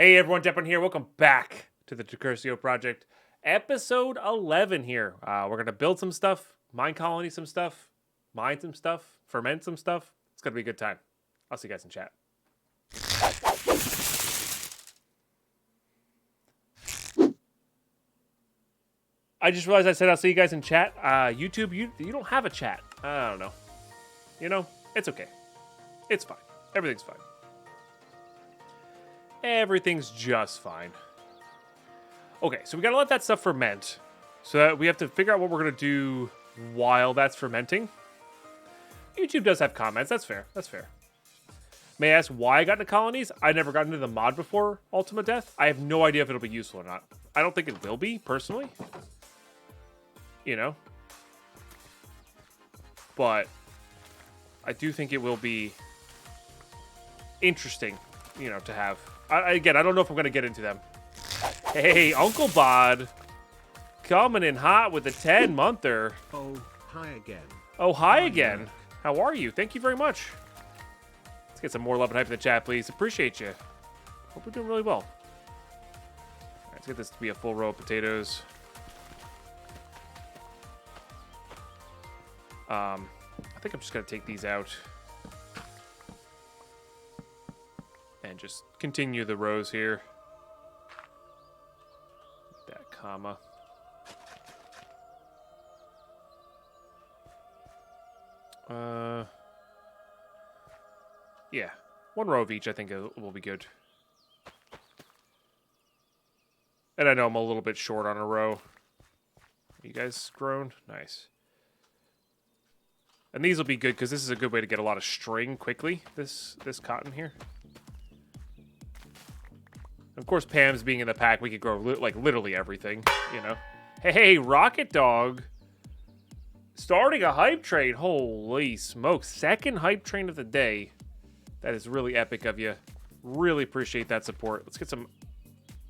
Hey everyone, Deppin here. Welcome back to the Decursio Project, episode 11 here. We're going to build some stuff, mine colony some stuff, mine some stuff, ferment some stuff. It's going to be a good time. I'll see you guys in chat. I just realized I said I'll see you guys in chat. YouTube, you don't have a chat. I don't know. You know, it's okay. It's fine. Everything's fine. Everything's just fine. Okay, so we gotta let that stuff ferment. So that we have to figure out what we're gonna do while that's fermenting. YouTube does have comments. That's fair. That's fair. May I ask why I got into colonies? I never got into the mod before Ultima Death. I have no idea if it'll be useful or not. I don't think it will be, personally. You know? But I do think it will be interesting, you know, to have. Again, I don't know if I'm going to get into them. Hey, Uncle Bod. Coming in hot with a 10-monther. Oh, hi again. Oh, hi again. How are you? Thank you very much. Let's get some more love and hype in the chat, please. Appreciate you. Hope we're doing really well. All right, let's get this to be a full row of potatoes. I think I'm just going to take these out. And just continue the rows here. That comma. Yeah. One row of each, I think will be good. And I know I'm a little bit short on a row. You guys grown? Nice. And these will be good because this is a good way to get a lot of string quickly. This cotton here. Of course, Pam's being in the pack, we could grow like literally everything, you know. Hey, Rocket Dog, starting a hype train. Holy smokes! Second hype train of the day. That is really epic of you. Really appreciate that support. Let's get some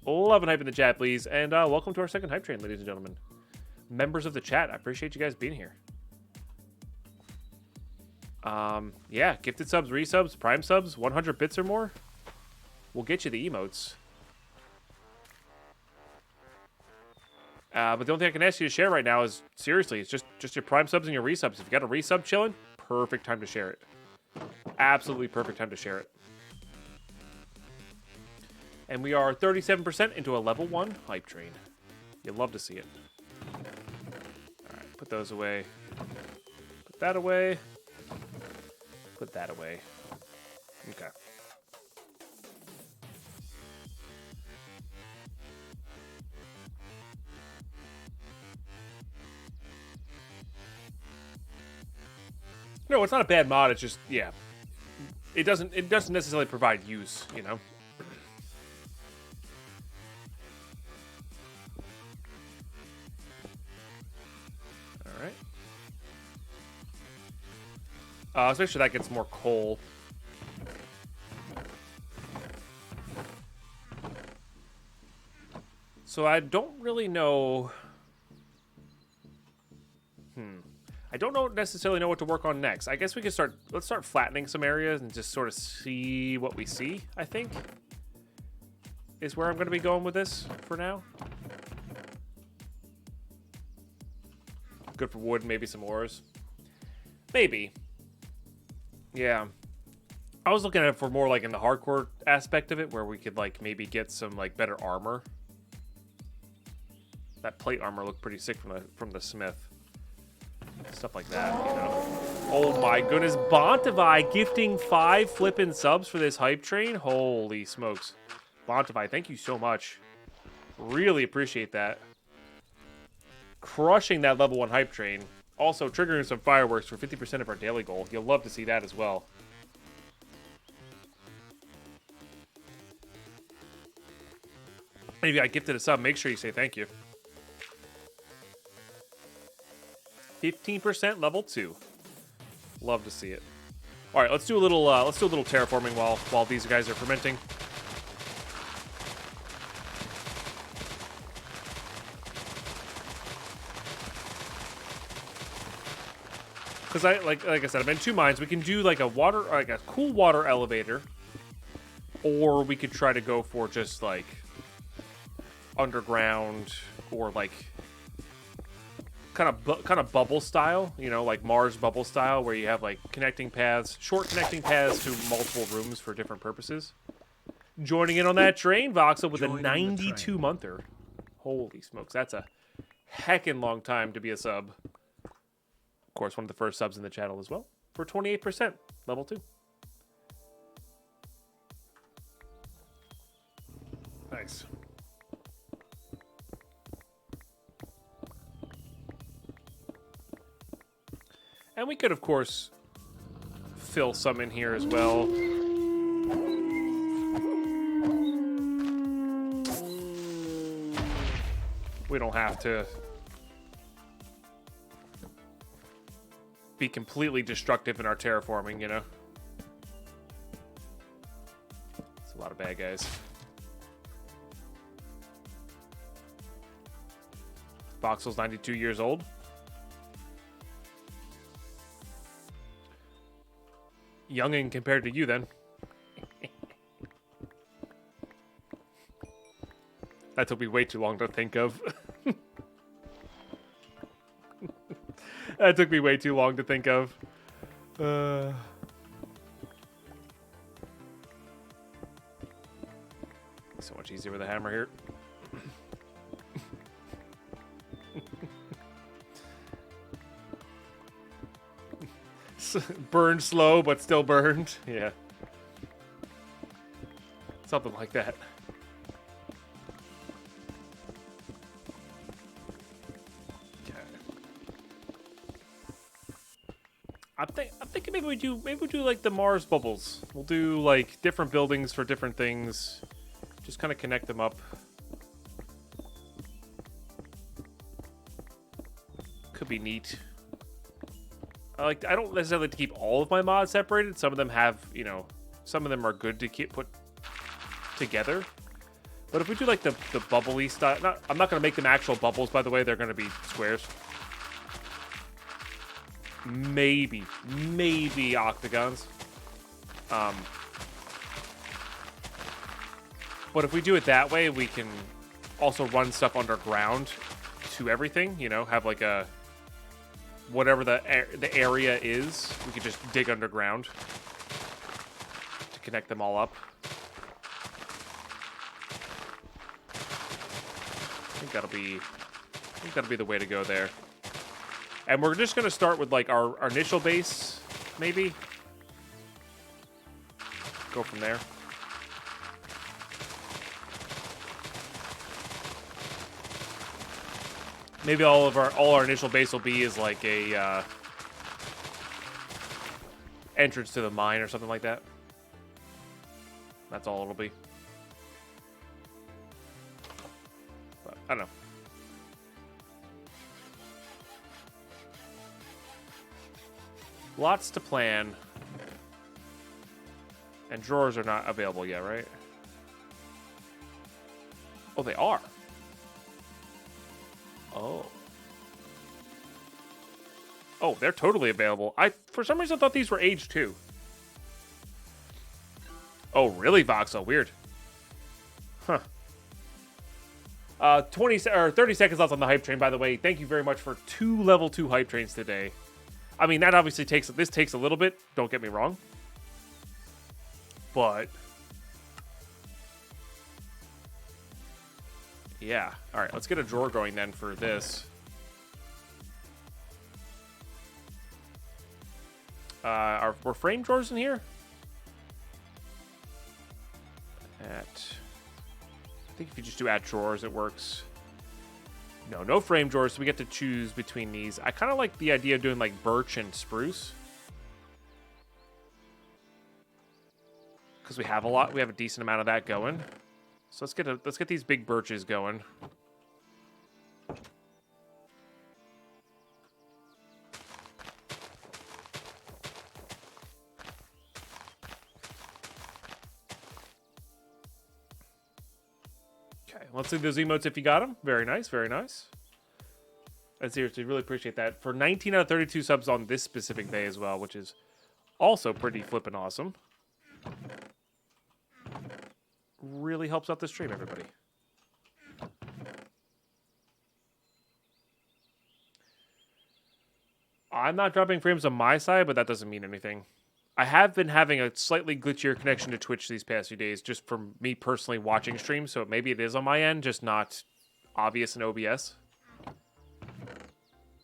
love and hype in the chat, please, and welcome to our second hype train, ladies and gentlemen, members of the chat. I appreciate you guys being here. Yeah, gifted subs, resubs, prime subs, 100 bits or more. We'll get you the emotes. But the only thing I can ask you to share right now is, seriously, it's just your prime subs and your resubs. If you got a resub chilling, perfect time to share it. Absolutely perfect time to share it. And we are 37% into a level 1 hype train. You'll love to see it. Alright, put those away. Put that away. Put that away. Okay. No, it's not a bad mod. It's just, yeah, it doesn't necessarily provide use, you know. All right. Let's make sure that gets more coal. So I don't really know. I don't necessarily know what to work on next. I guess we could let's start flattening some areas and just sort of see what we see, I think. Is where I'm going to be going with this for now. Good for wood, maybe some ores. Maybe. Yeah. I was looking at it for more like in the hardcore aspect of it, where we could like maybe get some like better armor. That plate armor looked pretty sick from the smith. Stuff like that, you know. Oh my goodness, Bontavai gifting 5 flippin' subs for this hype train. Holy smokes. Bontavai, thank you so much. Really appreciate that. Crushing that level 1 hype train. Also triggering some fireworks for 50% of our daily goal. You'll love to see that as well. And if you got gifted a sub, make sure you say thank you. 15% level 2. Love to see it. All right, let's do a little terraforming while these guys are fermenting. Because like I said, I'm in 2 mines. We can do like a cool water elevator Or we could try to go for just like underground or like kind of bubble style, you know, like Mars bubble style, where you have like connecting paths, short connecting paths to multiple rooms for different purposes. Joining in on that train, Voxel, with a 92-monther. Holy smokes, that's a heckin' long time to be a sub. Of course, one of the first subs in the channel as well, for 28%, level 2. Nice. And we could, of course, fill some in here as well. We don't have to be completely destructive in our terraforming, you know? It's a lot of bad guys. Voxel's 92 years old. Youngin' compared to you, then. That took me way too long to think of. That took me way too long to think of. So much easier with a hammer here. Burned slow, but still burned. Yeah. Something like that. Okay. I'm thinking maybe we do like the Mars bubbles. We'll do like different buildings for different things. Just kind of connect them up. Could be neat. I don't necessarily like to keep all of my mods separated. Some of them have, you know, some of them are good to keep put together. But if we do like the bubbly style, I'm not going to make them actual bubbles, by the way. They're going to be squares. Maybe octagons. But if we do it that way, we can also run stuff underground to everything. You know, have like a whatever the area is, we could just dig underground to connect them all up. I think that'll be the way to go there. And we're just gonna start with like our initial base, maybe. Go from there. Maybe all our initial base will be is like a entrance to the mine or something like that. That's all it'll be. But I don't know. Lots to plan. And drawers are not available yet, right? Oh, they are. Oh. Oh, they're totally available. For some reason, I thought these were age 2. Oh, really, Voxel? Weird. Huh. 30 seconds left on the hype train, by the way. Thank you very much for 2 level 2 hype trains today. I mean, that obviously takes a little bit. Don't get me wrong. But yeah. All right, let's get a drawer going then for this. Were frame drawers in here? I think if you just do at drawers, it works. No frame drawers, so we get to choose between these. I kind of like the idea of doing like birch and spruce. Because we have a decent amount of that going. So let's get these big birches going. Okay, let's see those emotes if you got them. Very nice, very nice. I seriously really appreciate that. For 19 out of 32 subs on this specific day as well, which is also pretty flippin' awesome. really helps out the stream, everybody. I'm not dropping frames on my side, but that doesn't mean anything. I have been having a slightly glitchier connection to Twitch these past few days, just from me personally watching streams, so maybe it is on my end, just not obvious in OBS.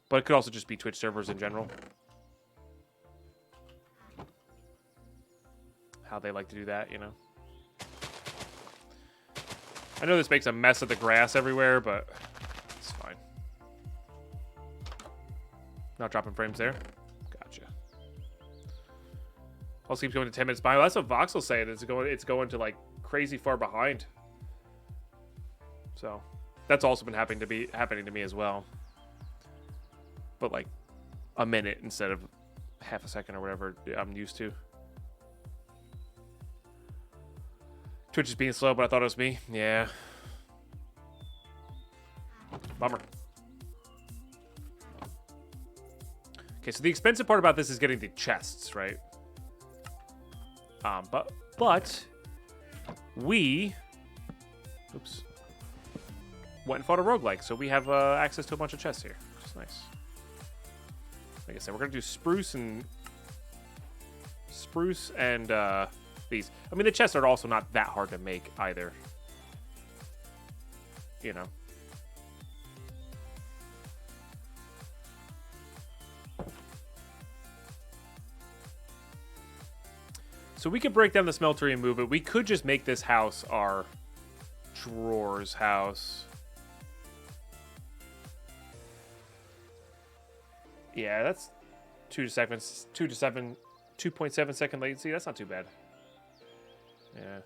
But it could also just be Twitch servers in general. How they like to do that, you know. I know this makes a mess of the grass everywhere, but it's fine. Not dropping frames there. Gotcha. Also keeps going to 10 minutes behind. Well, that's what Voxel's saying. It's going to like crazy far behind. So that's also been happening to me as well. But like a minute instead of half a second or whatever I'm used to. Twitch is being slow, but I thought it was me. Yeah. Bummer. Okay, so the expensive part about this is getting the chests, right? But we, oops, went and fought a roguelike, so we have access to a bunch of chests here, which is nice. Like I said, we're gonna do spruce and these. I mean, the chests are also not that hard to make either. You know. So we could break down the smeltery and move it. We could just make this house our drawers house. Yeah, that's 2.7 second latency. That's not too bad. Yeah.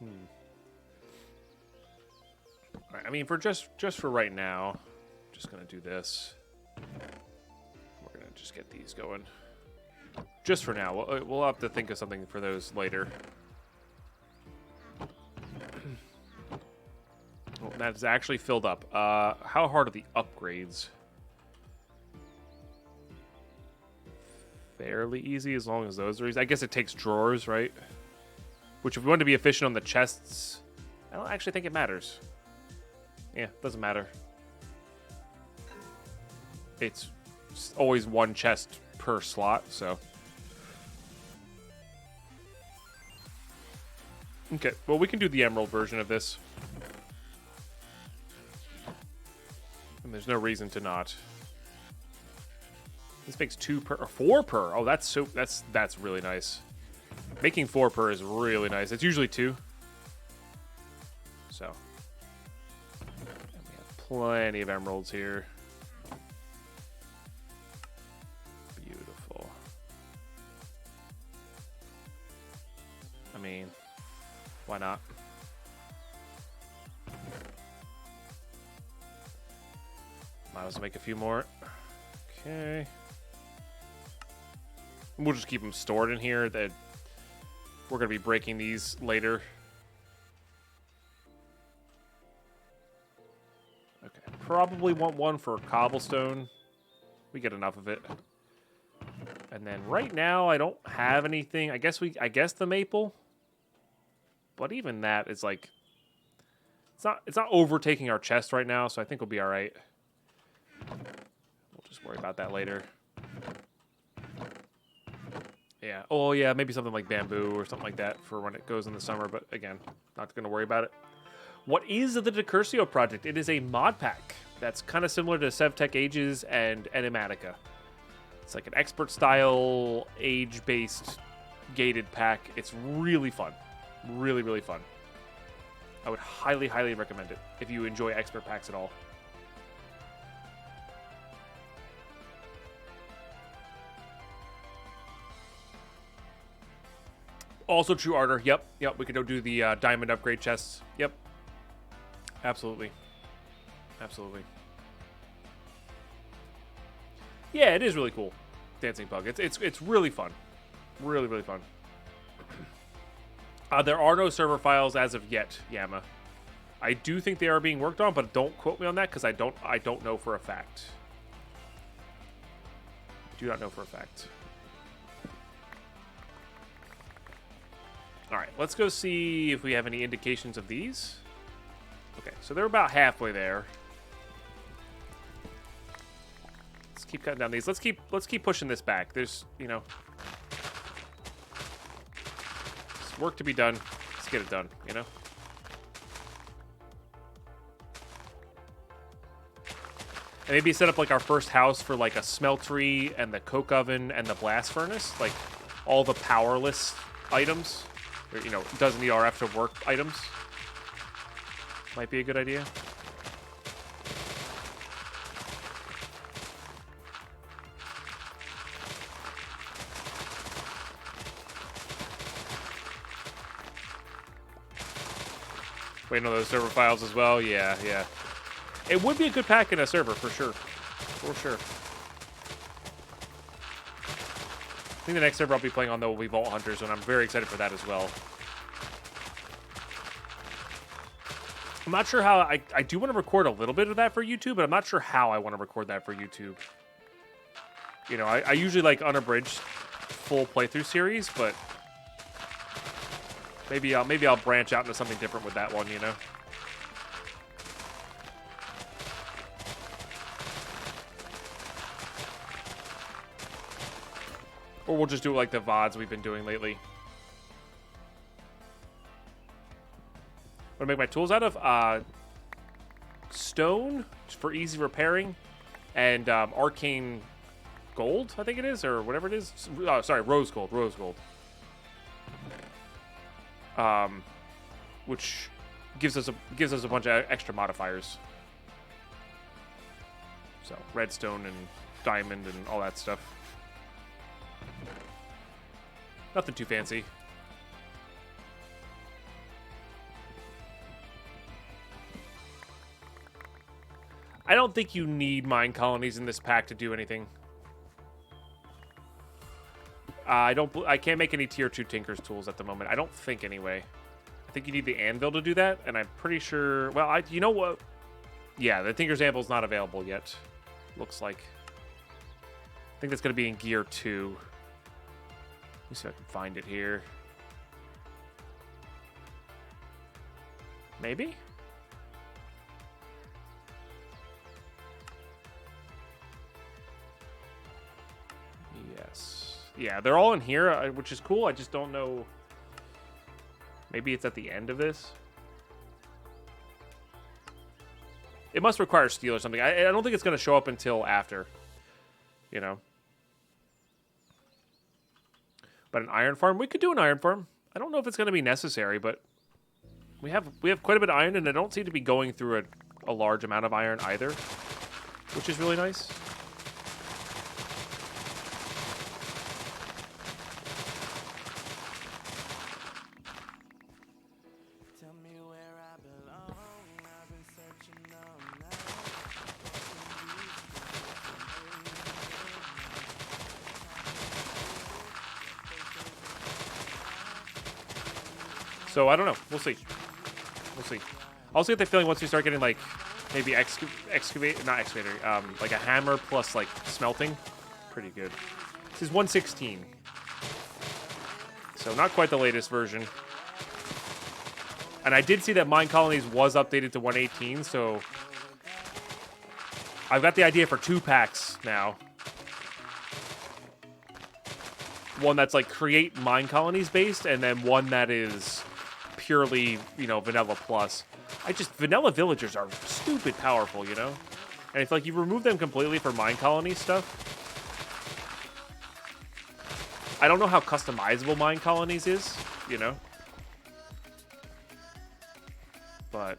All right. I mean, for just for right now, I'm just gonna do this. We're gonna just get these going. Just for now. We'll have to think of something for those later. Oh, that is actually filled up. How hard are the upgrades? Fairly easy, as long as those are easy. I guess it takes drawers, right? Which, if we want to be efficient on the chests, I don't actually think it matters. Yeah, doesn't matter. It's always one chest per slot, so. Okay, well, we can do the emerald version of this. And there's no reason to not. This makes 2 per or 4 per. Oh, that's really nice. Making 4 per is really nice. It's usually 2. So. And we have plenty of emeralds here. Beautiful. I mean, why not? Might as well make a few more. Okay. We'll just keep them stored in here. That we're going to be breaking these later. Okay. Probably want one for cobblestone. We get enough of it. And then right now I don't have anything. I guess the maple. But even that is like it's not overtaking our chest right now, so I think we'll be all right. We'll just worry about that later. Yeah. Oh, yeah. Maybe something like bamboo or something like that for when it goes in the summer. But again, not going to worry about it. What is the Decursio Project? It is a mod pack that's kind of similar to SevTech Ages and Enigmatica. It's like an expert style, age-based gated pack. It's really fun. Really, really fun. I would highly, highly recommend it if you enjoy expert packs at all. Also true, Arter. Yep. We could go do the diamond upgrade chests. Yep. Absolutely. Yeah, it is really cool. Dancing Pug. It's really fun. Really, really fun. There are no server files as of yet, Yama. I do think they are being worked on, but don't quote me on that because I don't know for a fact. Do not know for a fact. All right, let's go see if we have any indications of these. Okay, so they're about halfway there. Let's keep cutting down these. Let's keep pushing this back. There's, you know, there's work to be done. Let's get it done, you know? And maybe set up like our first house for like a smeltery and the coke oven and the blast furnace, like all the powerless items, or, you know, doesn't need RF to work items. Might be a good idea. Waiting on those server files as well. Yeah, yeah. It would be a good pack in a server, for sure. For sure. I think the next server I'll be playing on, though, will be Vault Hunters, and I'm very excited for that as well. I'm not sure how... I do want to record a little bit of that for YouTube, but I'm not sure how I want to record that for YouTube. You know, I usually like unabridged full playthrough series, but... Maybe I'll branch out into something different with that one, you know? Or we'll just do it like the VODs we've been doing lately. What do I make my tools out of? Stone for easy repairing, and arcane gold, I think it is, or whatever it is. Oh, sorry, rose gold. Which gives us a bunch of extra modifiers. So redstone and diamond and all that stuff. Nothing too fancy. I don't think you need mine colonies in this pack to do anything. I can't make any tier 2 Tinker's tools at the moment. I don't think, anyway. I think you need the anvil to do that, and I'm pretty sure... Well, you know what? Yeah, the Tinker's anvil's not available yet. Looks like. I think that's going to be in gear 2. Let me see if I can find it here. Maybe? Yes. Yeah, they're all in here, which is cool. I just don't know. Maybe it's at the end of this. It must require steel or something. I don't think it's going to show up until after. You know? But an iron farm? We could do an iron farm. I don't know if it's going to be necessary, but we have quite a bit of iron, and I don't seem to be going through a large amount of iron either, which is really nice. So, I don't know. We'll see. We'll see. I also get the feeling once we start getting, like, maybe not excavator, like a hammer plus, like, smelting. Pretty good. This is 1.16. So, not quite the latest version. And I did see that Mine Colonies was updated to 1.18, so... I've got the idea for 2 packs now. One that's, like, create Mine Colonies based, and then one that is... purely, you know, vanilla plus. Vanilla villagers are stupid powerful, you know? And if, like, you remove them completely for mine colony stuff, I don't know how customizable mine colonies is, you know? But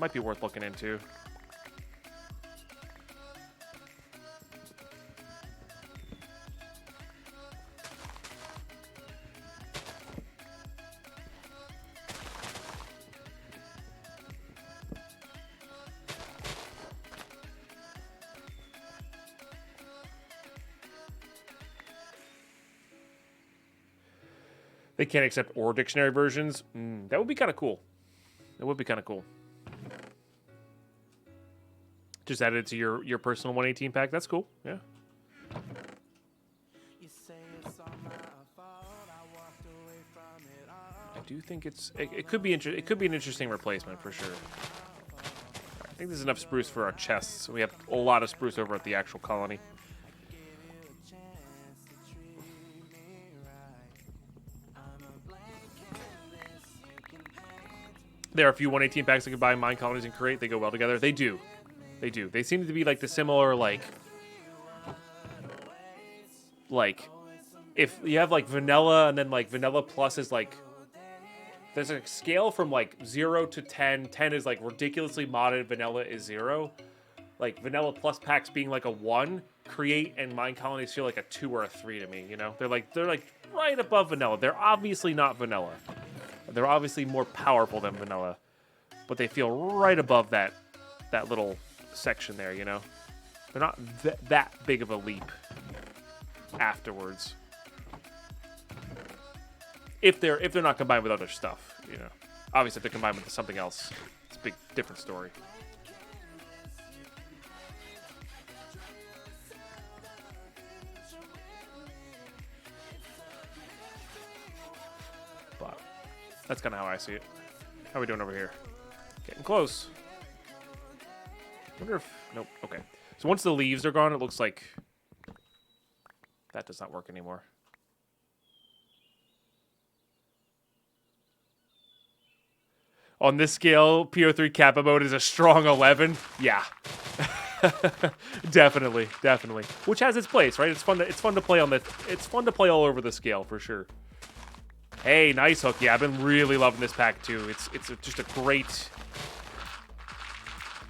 might be worth looking into. They can't accept ore dictionary versions. That would be kind of cool. That would be kind of cool. Just add it to your personal 118 pack. That's cool. Yeah. I do think it could be it could be an interesting replacement for sure. I think there's enough spruce for our chests. We have a lot of spruce over at the actual colony. There are a few 118 packs that can buy mine colonies and create. They go well together. They do. They do. They seem to be like the similar, like if you have like vanilla and then like vanilla plus is like, there's a scale from like 0 to 10. 10 is like ridiculously modded. Vanilla is 0. Like vanilla plus packs being like a 1. Create and mine colonies feel like a 2 or a 3 to me. You know, they're like right above vanilla. They're obviously not vanilla. They're obviously more powerful than vanilla, but they feel right above that little section there, you know? They're not that big of a leap afterwards. If they're not combined with other stuff, you know. Obviously, if they're combined with something else, it's a big different story. But that's kind of how I see it. How are we doing over here? Getting close. Wonder if... Nope. Okay. So once the leaves are gone, it looks like that does not work anymore. On this scale, PO3 Kappa mode is a strong 11. Yeah. Definitely. Which has its place, right? It's fun to play on it's fun to play all over the scale for sure. Hey, nice hook. Yeah, I've been really loving this pack too. It's just a great...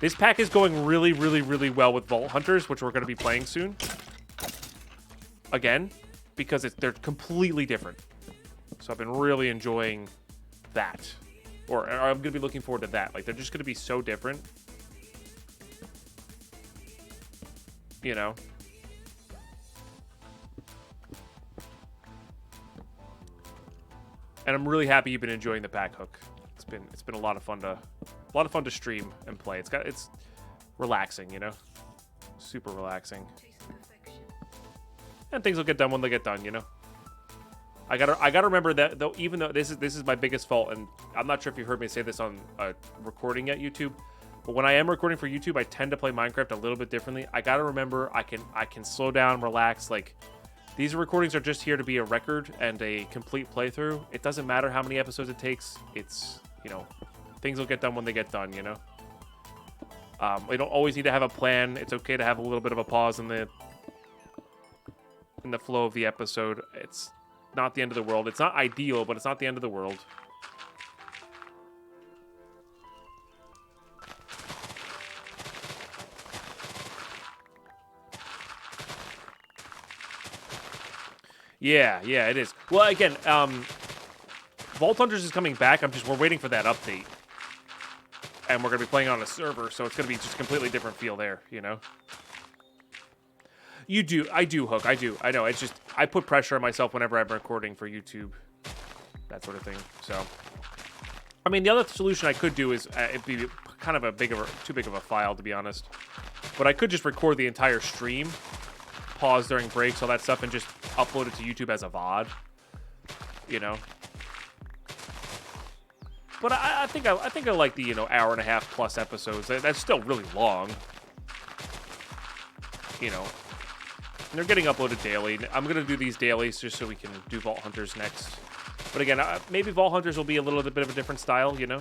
This pack is going really well with Vault Hunters, which we're going to be playing soon. Again, because they're completely different. So I've been really enjoying that. Or I'm going to be looking forward to that. Like, they're just going to be so different. You know? And I'm really happy you've been enjoying the pack hook. It's been a lot of fun to stream and play. It's relaxing, you know? Super relaxing. And things will get done when they get done, you know? I gotta remember that though, even though this is my biggest fault, and I'm not sure if you've heard me say this on recording at YouTube, but when I am recording for YouTube, I tend to play Minecraft a little bit differently. I gotta remember I can slow down, relax. Like, these recordings are just here to be a record and a complete playthrough. It doesn't matter how many episodes it takes. It's, you know, things will get done when they get done, you know? We don't always need to have a plan. It's okay to have a little bit of a pause in the flow of the episode. It's not the end of the world. It's not ideal, but it's not the end of the world. Yeah, it is. Well, again, Vault Hunters is coming back. We're waiting for that update. And we're going to be playing on a server, so it's going to be just a completely different feel there, you know? I do, Hook. I do. I know. It's just, I put pressure on myself whenever I'm recording for YouTube. That sort of thing. So, I mean, the other solution I could do is, it'd be kind of too big of a file, to be honest. But I could just record the entire stream, pause during breaks, all that stuff, and just upload it to YouTube as a VOD. You know? But I think I like the, you know, hour and a half plus episodes. That's still really long. You know. And they're getting uploaded daily. I'm going to do these dailies just so we can do Vault Hunters next. But again, maybe Vault Hunters will be a little bit of a different style, you know?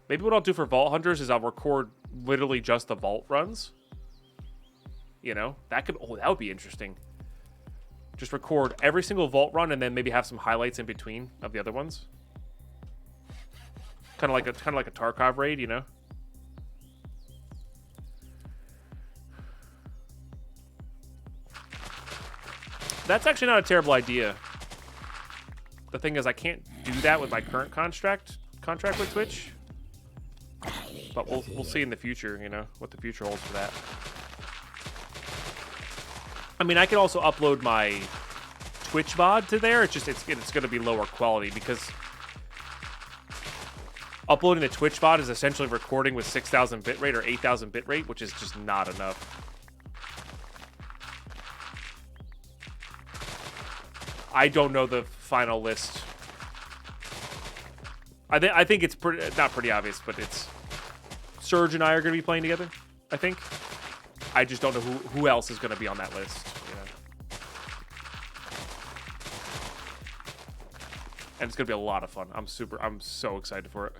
Maybe what I'll do for Vault Hunters is I'll record literally just the Vault runs. You know? That would be interesting. Just record every single Vault run and then maybe have some highlights in between of the other ones. Kind of like a Tarkov raid, you know? That's actually not a terrible idea. The thing is, I can't do that with my current contract with Twitch. But we'll see in the future, you know, what the future holds for that. I mean, I can also upload my Twitch VOD to there. It's just it's going to be lower quality because uploading the Twitch VOD is essentially recording with 6,000 bitrate or 8,000 bitrate, which is just not enough. I don't know the final list. I think it's not pretty obvious, but it's Surge and I are going to be playing together, I think. I just don't know who else is going to be on that list. You know? And it's going to be a lot of fun. I'm so excited for it.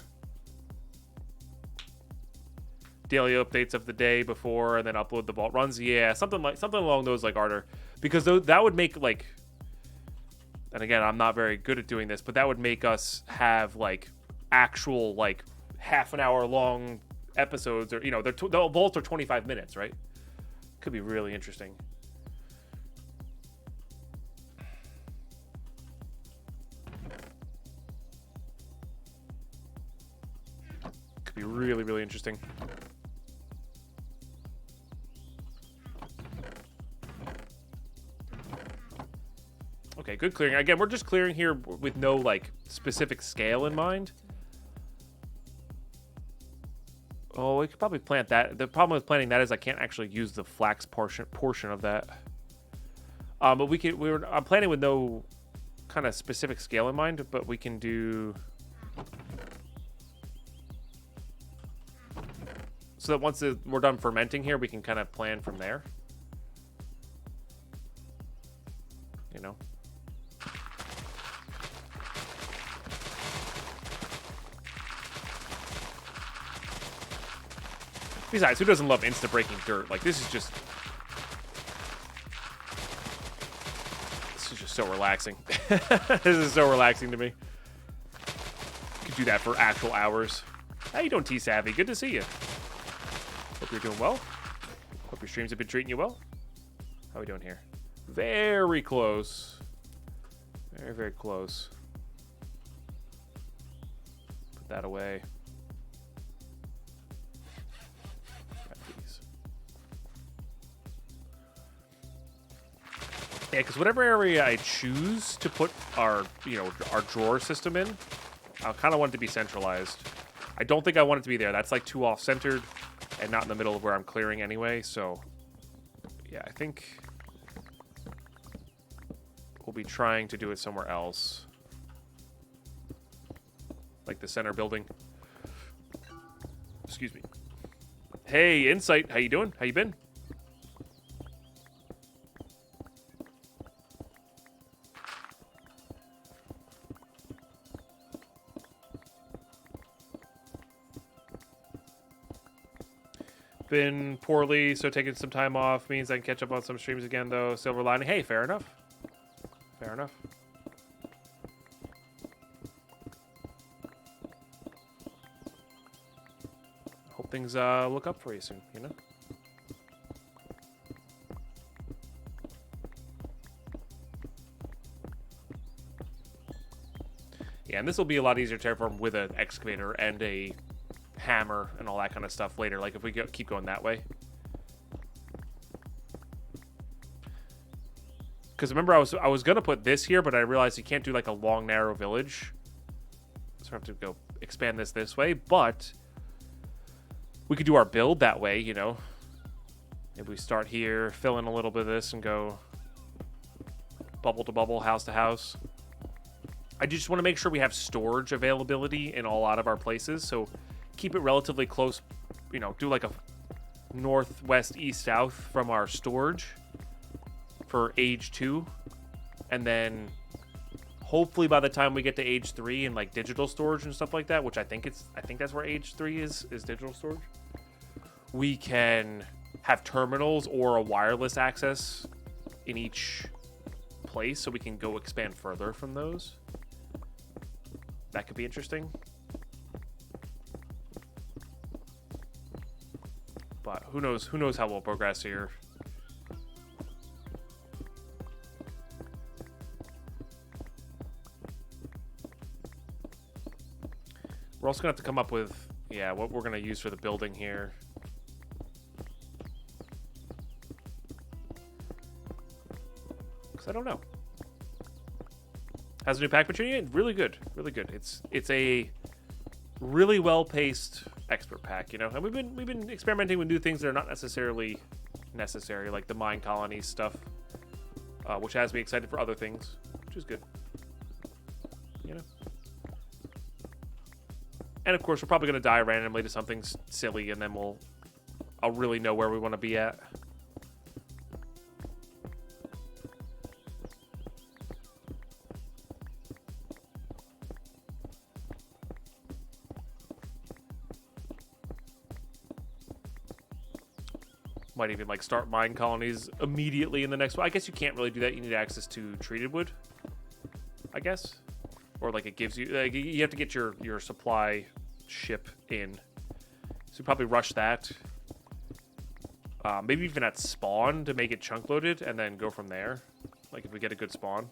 Daily updates of the day before, and then upload the vault runs. Yeah, something along those like order, because that would make like. And again, I'm not very good at doing this, but that would make us have like actual like half an hour long episodes, or you know, the vaults are 25 minutes, right? Could be really interesting. Could be really, really interesting. Okay, good clearing. Again, we're just clearing here with no like specific scale in mind. Oh, we could probably plant that. The problem with planting that is I can't actually use the flax portion of that. But we can. I'm planning with no kind of specific scale in mind, but we can do so that once we're done fermenting here, we can kind of plan from there. You know. Besides, who doesn't love insta-breaking dirt? Like, this is just so relaxing. This is so relaxing to me. Could do that for actual hours. How you doing, T-Savvy? Good to see you. Hope you're doing well. Hope your streams have been treating you well. How are we doing here? Very close. Very, very close. Put that away. Yeah, because whatever area I choose to put our drawer system in, I kind of want it to be centralized. I don't think I want it to be there. That's like too off-centered and not in the middle of where I'm clearing anyway. So, yeah, I think we'll be trying to do it somewhere else, like the center building. Excuse me. Hey, Insight, how you doing? How you been? Been poorly, so taking some time off means I can catch up on some streams again, though. Silver lining. Hey, fair enough. Fair enough. Hope things look up for you soon, you know? Yeah, and this will be a lot easier to terraform with an excavator and a hammer and all that kind of stuff later, like if we keep going that way. Because remember, I was gonna put this here, but I realized you can't do like a long narrow village, so I have to go expand this way. But we could do our build that way, you know. Maybe we start here, fill in a little bit of this, and go bubble to bubble, house to house. I just want to make sure we have storage availability in a lot of our places, so keep it relatively close, you know, do like a northwest, east, south from our storage for age 2. And then hopefully by the time we get to age 3 and like digital storage and stuff like that, which I think that's where age 3 is digital storage, we can have terminals or a wireless access in each place so we can go expand further from those. That could be interesting. But who knows how we'll progress here. We're also gonna have to come up with, yeah, what we're gonna use for the building here. Because I don't know. How's the new pack been treating you? Really good, really good. It's a really well-paced expert pack, you know? And we've been experimenting with new things that are not necessarily necessary, like the mine colonies stuff, which has me excited for other things, which is good. You know? And of course, we're probably going to die randomly to something silly, and then I'll really know where we want to be at. Might even like start mine colonies immediately in the next one. I guess you can't really do that. You need access to treated wood, I guess, or like it gives you. Like, you have to get your supply ship in, so you probably rush that. Maybe even at spawn to make it chunk loaded, and then go from there. Like if we get a good spawn.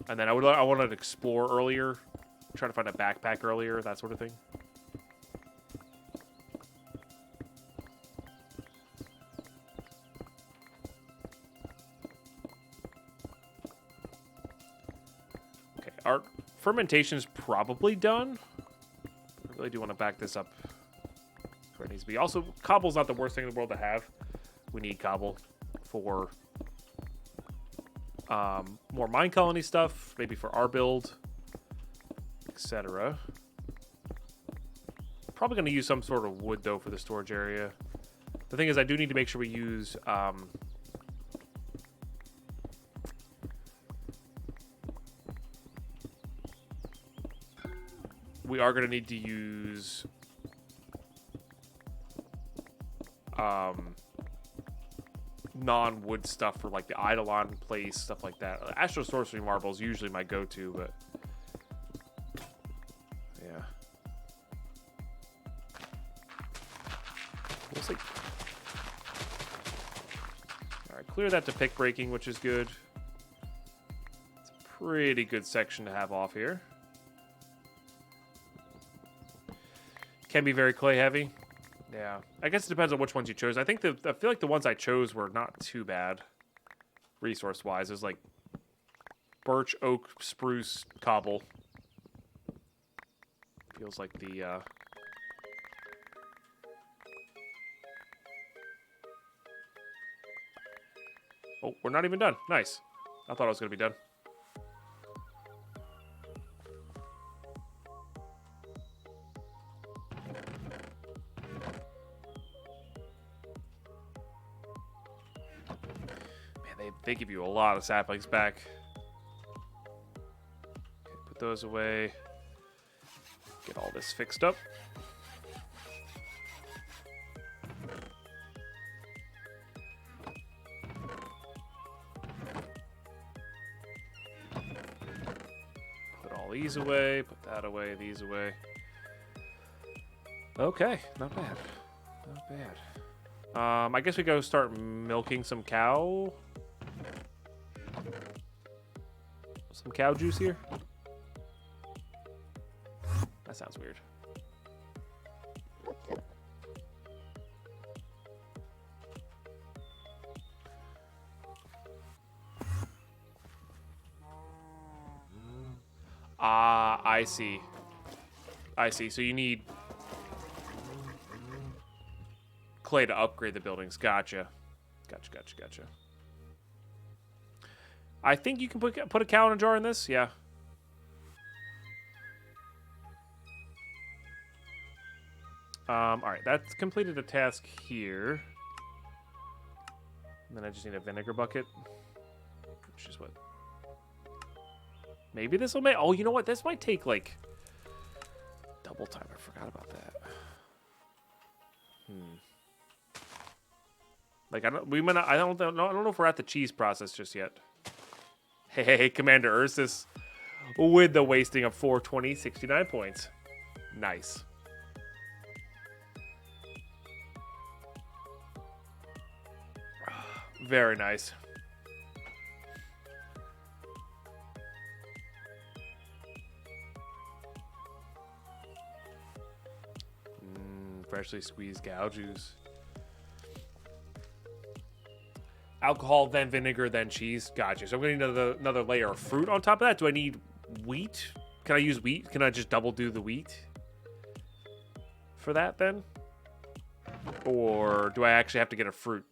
And then I wanted to explore earlier, try to find a backpack earlier, that sort of thing. Our fermentation's probably done. I really do want to back this up where it needs to be. Also, cobble's not the worst thing in the world to have. We need cobble for more mine colony stuff, maybe for our build, etc. Probably going to use some sort of wood, though, for the storage area. The thing is, I do need to make sure we use... we are going to need to use non-wood stuff for like the Eidolon place, stuff like that. Astro Sorcery Marble is usually my go-to, but yeah. We'll see. Alright, clear that to pick breaking, which is good. It's a pretty good section to have off here. Can be very clay heavy. Yeah, I guess it depends on which ones you chose. I feel like the ones I chose were not too bad, resource wise. There's like birch, oak, spruce, cobble. Feels like the oh, we're not even done. Nice. I thought I was gonna be done. They give you a lot of saplings back. Okay, put those away. Get all this fixed up. Put all these away. Put that away. These away. Okay, not bad. Not bad. I guess we go start milking some cow. Some cow juice here. That sounds weird. Ah, I see. I see. So you need clay to upgrade the buildings. Gotcha. Gotcha. I think you can put a cow in a jar in this. Yeah. All right, that's completed a task here. And then I just need a vinegar bucket, which is what. Maybe this will make. Oh, you know what? This might take like double time. I forgot about that. Like I don't know if we're at the cheese process just yet. Hey, Commander Ursus with the wasting of 420, 69 points. Nice. Very nice. Freshly squeezed cow juice. Alcohol, then vinegar, then cheese. Gotcha. So I'm going to need another layer of fruit on top of that. Do I need wheat? Can I use wheat? Can I just double do the wheat for that then? Or do I actually have to get a fruit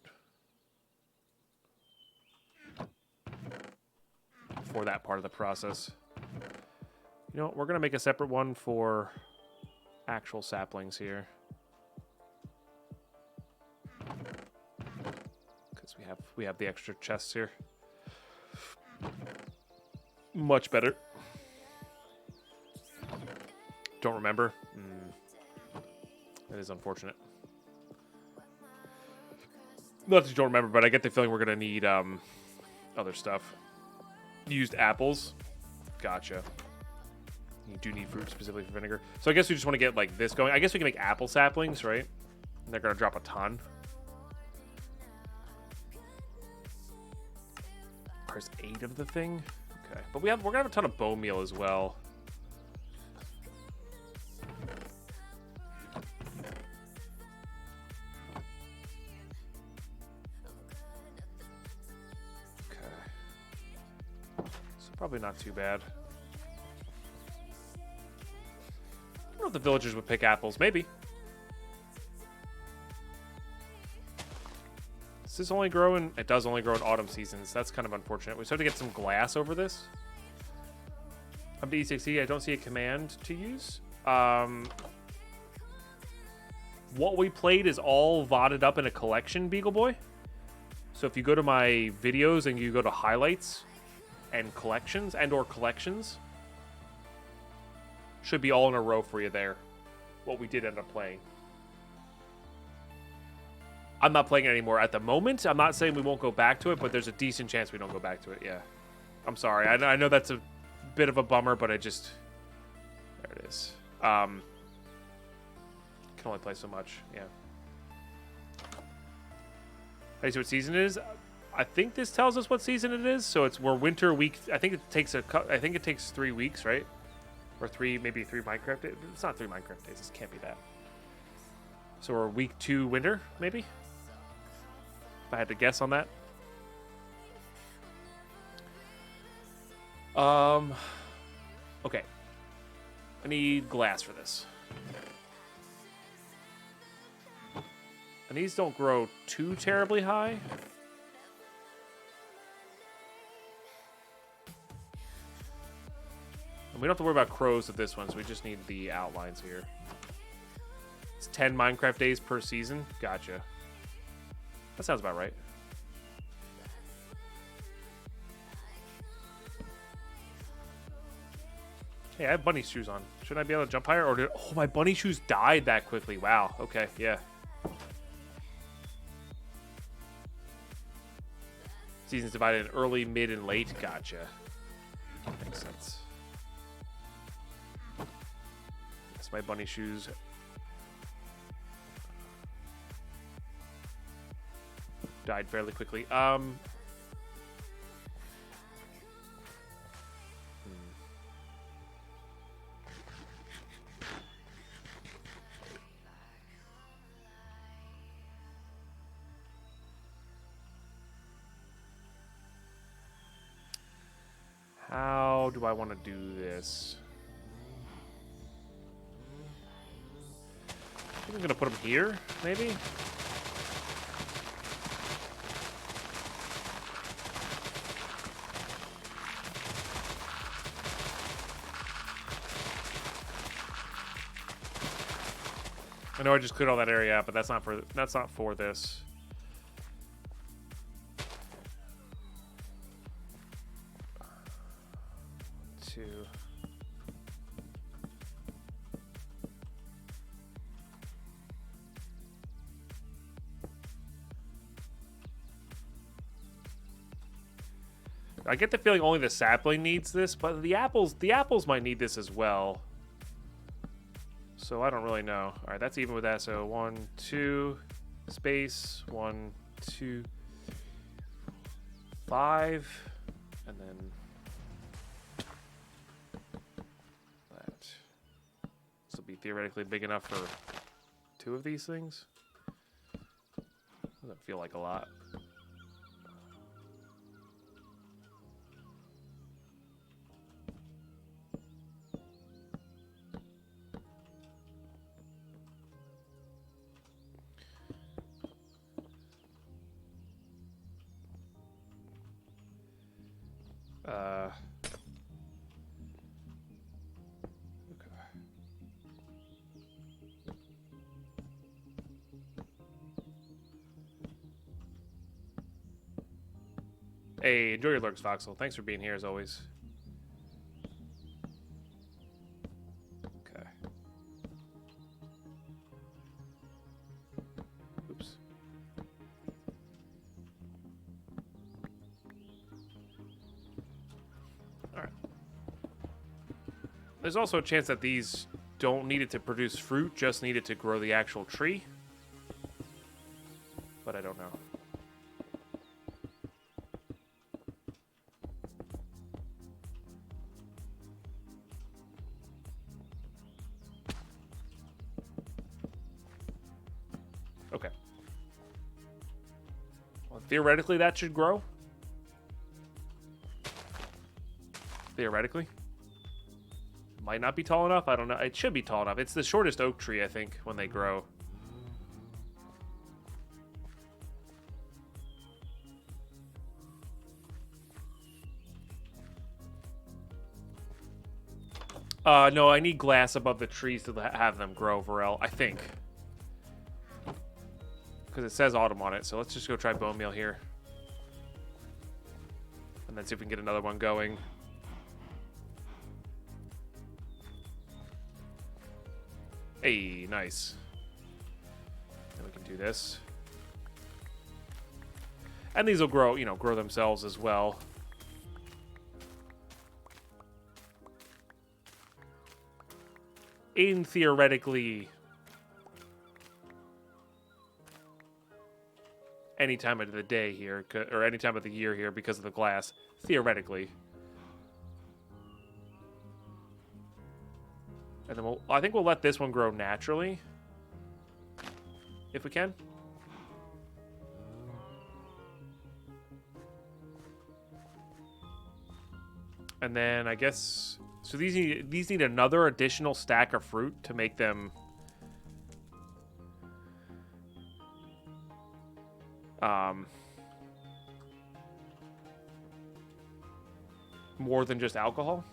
for that part of the process? You know what? We're going to make a separate one for actual saplings here. Because we have the extra chests here. Much better. Don't remember. That is unfortunate. Not that you don't remember, but I get the feeling we're going to need other stuff. Used apples. Gotcha. You do need fruit specifically for vinegar. So I guess we just want to get like this going. I guess we can make apple saplings, right? And they're going to drop a ton. There's 8 of the thing. Okay. But we're going to have a ton of bone meal as well. Probably not too bad. I don't know if the villagers would pick apples. Maybe. Does this only grow in... It does only grow in autumn seasons. That's kind of unfortunate. We just have to get some glass over this. Up to E6E, I don't see a command to use. What we played is all VODed up in a collection, Beagle Boy. So if you go to my videos and you go to highlights... and collections should be all in a row for you there. What we did end up playing. I'm not playing it anymore at the moment. I'm not saying we won't go back to it, but there's a decent chance we don't go back to it. Yeah. I'm sorry. I know that's a bit of a bummer, but I just... There it is. Can only play so much. Yeah. Hey, so what season it is? I think this tells us what season it is. So we're winter week. I think it takes 3 weeks, right? Or maybe 3 Minecraft days. It's not 3 Minecraft days. This can't be that. So we're week 2 winter, maybe? If I had to guess on that. Okay. I need glass for this. And these don't grow too terribly high. And we don't have to worry about crows with this one, so we just need the outlines here. It's 10 Minecraft days per season. Gotcha. That sounds about right. Hey, I have bunny shoes on. Shouldn't I be able to jump higher? Or oh, my bunny shoes died that quickly. Wow. Okay, yeah. Seasons divided in early, mid, and late. Gotcha. Makes sense. That's my bunny shoes. Died fairly quickly. How do I want to do this? I think I'm going to put them here, maybe? I know I just cleared all that area out, but that's not for this. I get the feeling only the sapling needs this, but the apples might need this as well. So I don't really know. All right, that's even with that. So 1, 2, space, 1, 2, 5, and then that. This will be theoretically big enough for 2 of these things. Doesn't feel like a lot. Hey, enjoy your lurks, Voxel. Thanks for being here as always. Okay. Oops. Alright. There's also a chance that these don't need it to produce fruit, just need it to grow the actual tree. But I don't know. Okay. Well, theoretically, that should grow. Theoretically. Might not be tall enough. I don't know. It should be tall enough. It's the shortest oak tree, I think, when they grow. No, I need glass above the trees to have them grow, Varel, I think. Because it says autumn on it, so let's just go try bone meal here. And then see if we can get another one going. Hey, nice. Then we can do this. And these will grow, you know, grow themselves as well. In theoretically any time of the day here, or any time of the year here because of the glass, theoretically. And then I think we'll let this one grow naturally, if we can. And then I guess, so these need another additional stack of fruit to make them more than just alcohol.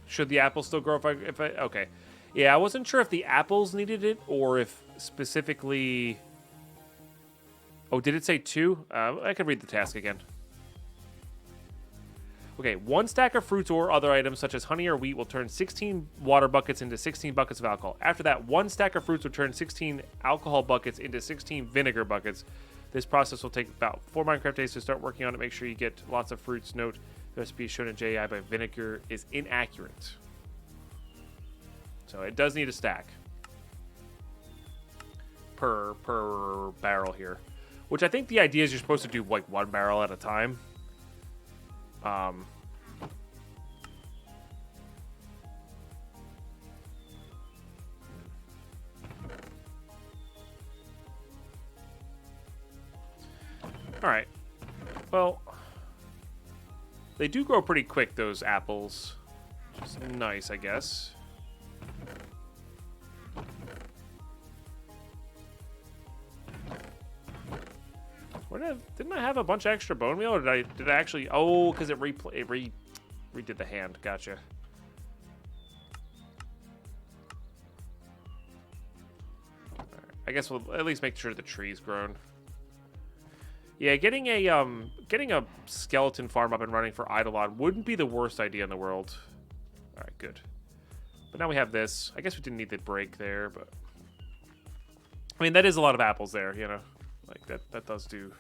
Should the apples still grow if I okay. Yeah, I wasn't sure if the apples needed it or if specifically. Oh, did it say 2? I could read the task again. Okay, 1 stack of fruits or other items such as honey or wheat will turn 16 water buckets into 16 buckets of alcohol. After that, 1 stack of fruits will turn 16 alcohol buckets into 16 vinegar buckets. This process will take about 4 Minecraft days to start working on it. Make sure you get lots of fruits. Note, the recipe shown in JI by vinegar is inaccurate. So it does need a stack per barrel here. Which I think the idea is you're supposed to do like 1 barrel at a time. All right. Well, they do grow pretty quick, those apples. Which is nice, I guess. Didn't I have a bunch of extra bone meal, or did I actually? Oh, because it redid the hand. Gotcha. Right. I guess we'll at least make sure the tree's grown. Yeah, getting a skeleton farm up and running for Eidolon wouldn't be the worst idea in the world. All right, good. But now we have this. I guess we didn't need the break there, but I mean that is a lot of apples there, you know. Like that does do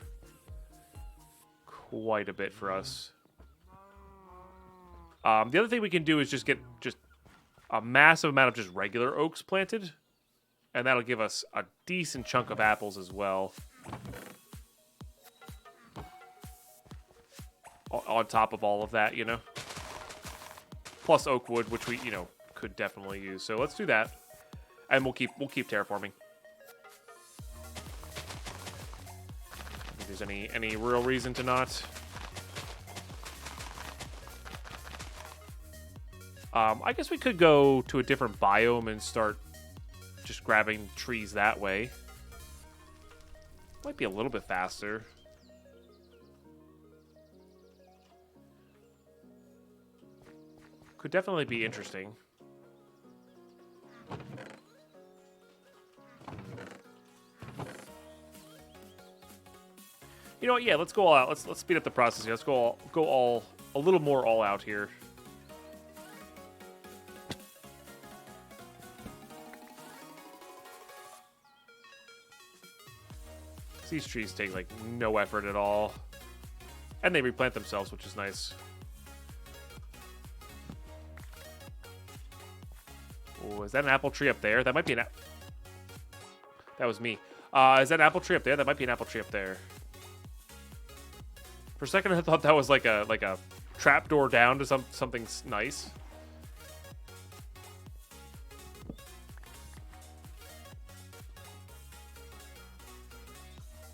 quite a bit for us. The other thing we can do is just get a massive amount of just regular oaks planted, and that'll give us a decent chunk of apples as well. On top of all of that, you know. Plus oak wood, which we, you know, could definitely use. So let's do that, and we'll keep terraforming. If there's any real reason to not. I guess we could go to a different biome and start just grabbing trees that way. Might be a little bit faster. Could definitely be interesting. You know what? Yeah, let's go all out. Let's speed up the process here. Let's go all a little more all out here. These trees take like no effort at all, and they replant themselves, which is nice. Oh, is that an apple tree up there? That might be an. That was me. Is that an apple tree up there? That might be an apple tree up there. For a second, I thought that was like a trapdoor down to something nice.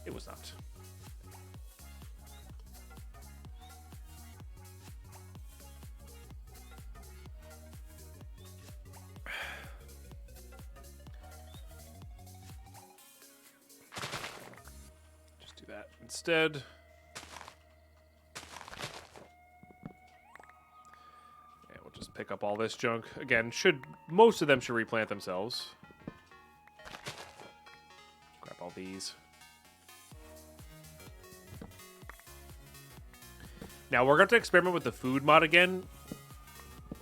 It was not. Just do that instead. And we'll just pick up all this junk. Again, most of them should replant themselves. Grab all these. Now, we're going to experiment with the food mod again.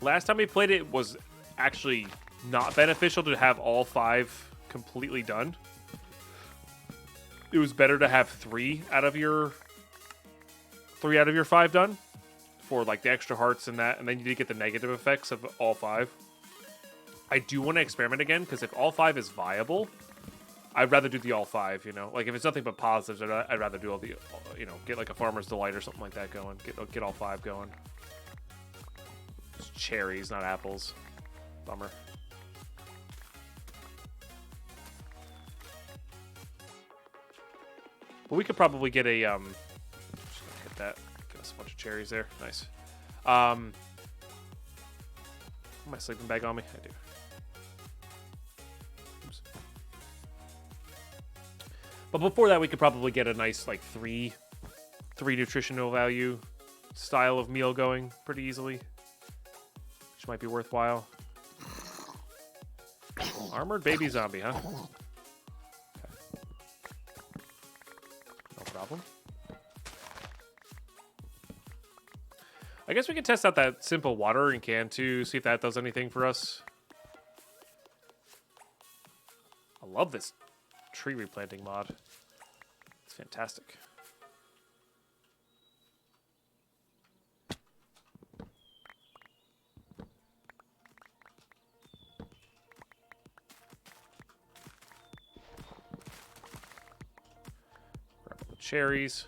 Last time we played it was actually not beneficial to have all 5 completely done. It was better to have 3 out of your 5 done for like the extra hearts and that, and then you did get the negative effects of all 5. I do want to experiment again, because if all 5 is viable, I'd rather do the all 5, you know? Like, if it's nothing but positives, I'd rather do all the, you know, get like a Farmer's Delight or something like that going. Get all 5 going. It's cherries, not apples. Bummer. But we could probably get a, just gonna hit that. Get us a bunch of cherries there. Nice. My sleeping bag on me? I do. But before that, we could probably get a nice, like, three nutritional value style of meal going pretty easily, which might be worthwhile. Armored baby zombie, huh? Okay. No problem. I guess we can test out that simple watering can, too, see if that does anything for us. I love this tree replanting mod. It's fantastic. Grab all the cherries.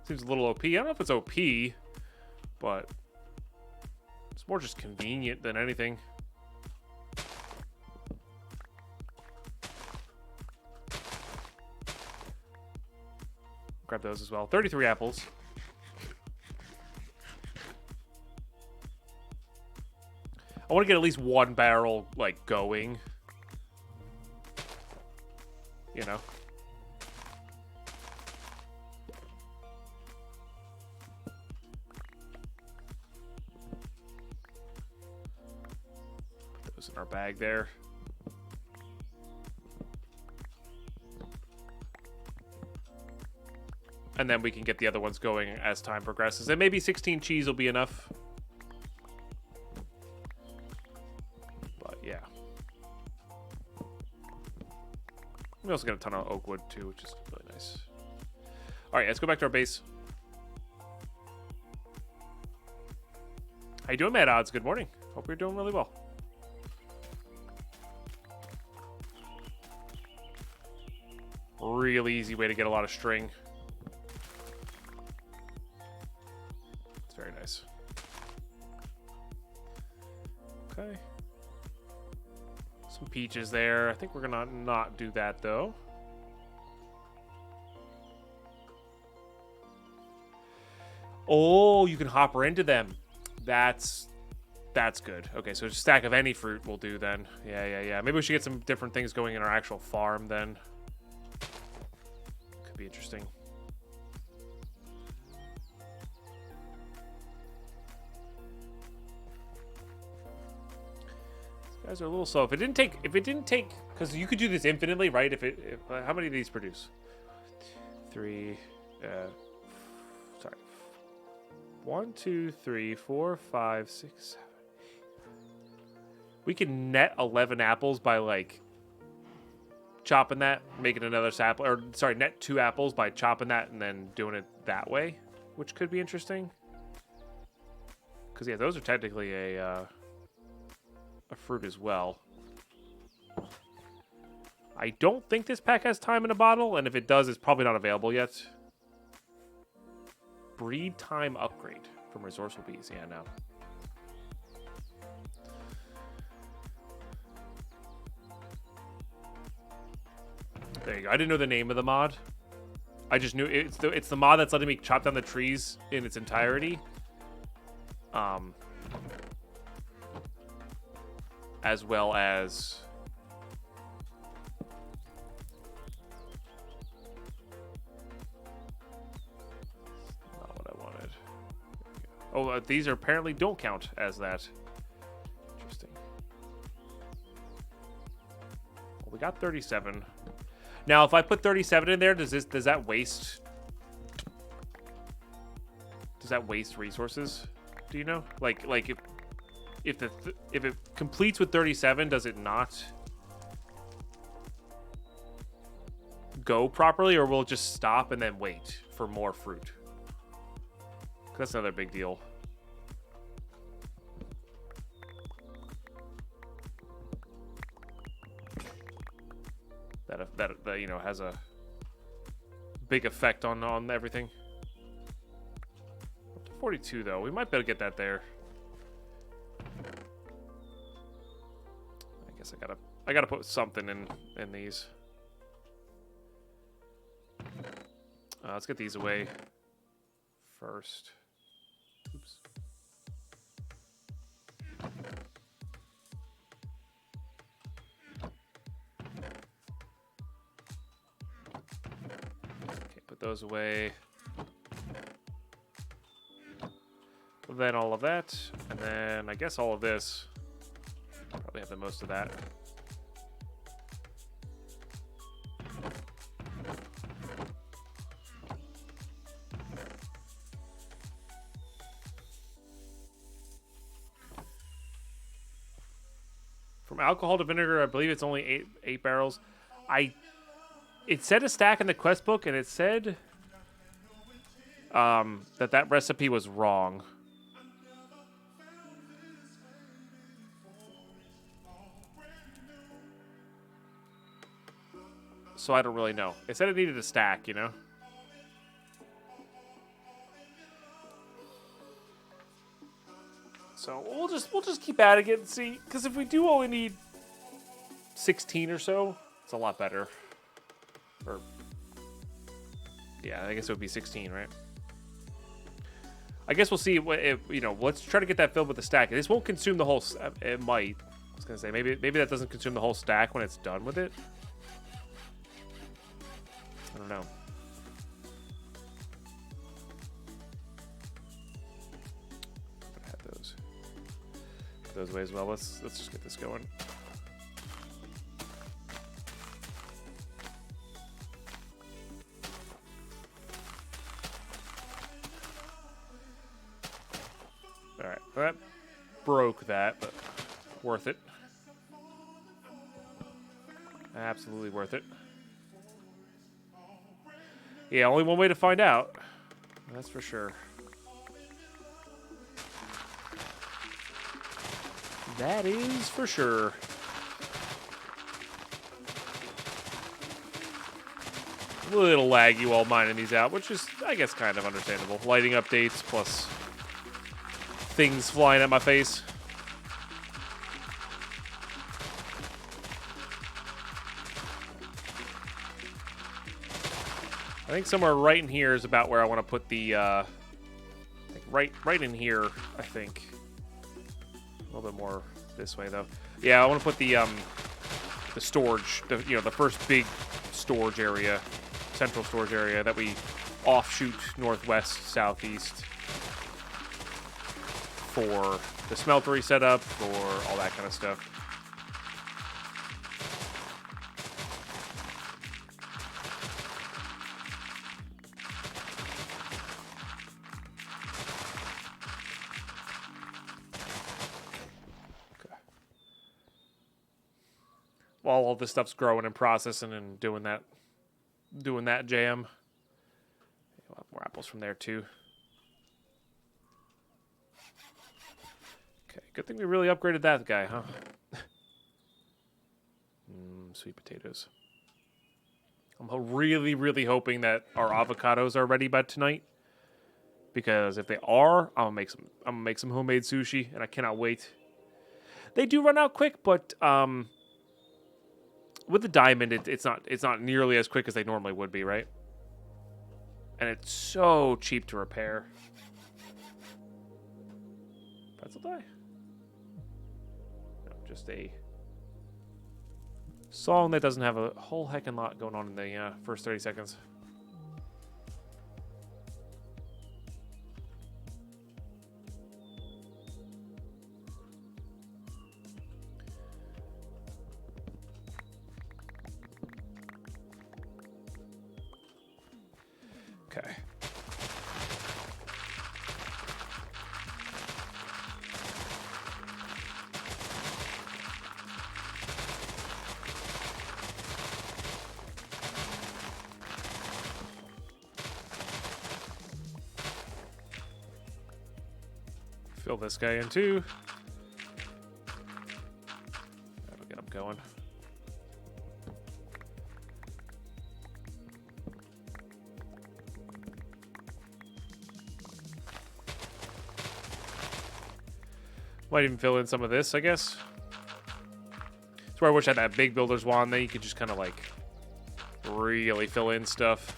Seems a little OP. I don't know if it's OP, but it's more just convenient than anything. Grab those as well. 33 apples. I want to get at least 1 barrel, like, going. You know? Put those in our bag there. And then we can get the other ones going as time progresses. And maybe 16 cheese will be enough. But yeah. We also got a ton of oak wood too, which is really nice. Alright, let's go back to our base. How you doing, Mad Odds? Good morning. Hope you're doing really well. Really easy way to get a lot of string. Very nice. Okay. Some peaches there. I think we're gonna not do that though. Oh, you can hopper into them. That's good. Okay, so a stack of any fruit will do then. Yeah. Maybe we should get some different things going in our actual farm then. Could be interesting. Guys are a little slow. If it didn't take, because you could do this infinitely, right? How many of these produce? 3, sorry. 1, 2, 3, 4, 5, 6, 7. We can net 11 apples by like chopping that, making another apple, or sorry, net 2 apples by chopping that and then doing it that way, which could be interesting. Because yeah, those are technically a fruit as well. I don't think this pack has time in a bottle, and if it does, it's probably not available yet. Breed time upgrade from resourceful bees. Yeah, no. There you go. I didn't know the name of the mod. I just knew it's the mod that's letting me chop down the trees in its entirety. As well as not what I wanted. Oh, these are apparently don't count as that. Interesting. Well, we got 37. Now, if I put 37 in there, does that waste? Does that waste resources? Do you know? Like if it completes with 37, does it not go properly, or will it just stop and then wait for more fruit? That's another big deal. That you know has a big effect on everything. Up to 42 though, we might be able to get that there. I guess I gotta put something in these. Let's get these away first. Oops. Put those away. Then all of that, and then I guess all of this. Probably have the most of that. From alcohol to vinegar, I believe it's only eight barrels. It said a stack in the quest book, and it said that recipe was wrong. So I don't really know. It said it needed a stack, you know? So we'll just keep adding it and see. Because if we do only need 16 or so, it's a lot better. Or, yeah, I guess it would be 16, right? I guess we'll see. If, you know, let's try to get that filled with the stack. This won't consume the whole. It might. I was gonna say maybe that doesn't consume the whole stack when it's done with it. I don't know. I had those. Put those away as well. Let's just get this going. All right, that broke that, but worth it. Absolutely worth it. Yeah, only one way to find out. That's for sure. That is for sure. A little laggy while mining these out, which is, I guess, kind of understandable. Lighting updates plus things flying at my face. I think somewhere right in here is about where I want to put the, like right in here, I think. A little bit more this way, though. Yeah, I want to put the storage, the first big storage area, central storage area that we offshoot northwest, southeast for the smeltery setup, for all that kind of stuff. while all this stuff's growing and processing and doing that jam. We'll have more apples from there too. Okay, good thing we really upgraded that guy, huh? Sweet potatoes. I'm really, really hoping that our avocados are ready by tonight. Because if they are, I'm gonna make some homemade sushi, and I cannot wait. They do run out quick, but with the diamond, it's not nearly as quick as they normally would be, right? And it's so cheap to repair. Pretzel die? No, just a song that doesn't have a whole heckin' lot going on in the first 30 seconds. Okay. Fill this guy in too. That'll get him going. Might even fill in some of this, I guess. That's where I wish I had that big builder's wand. Then you could just kind of like really fill in stuff.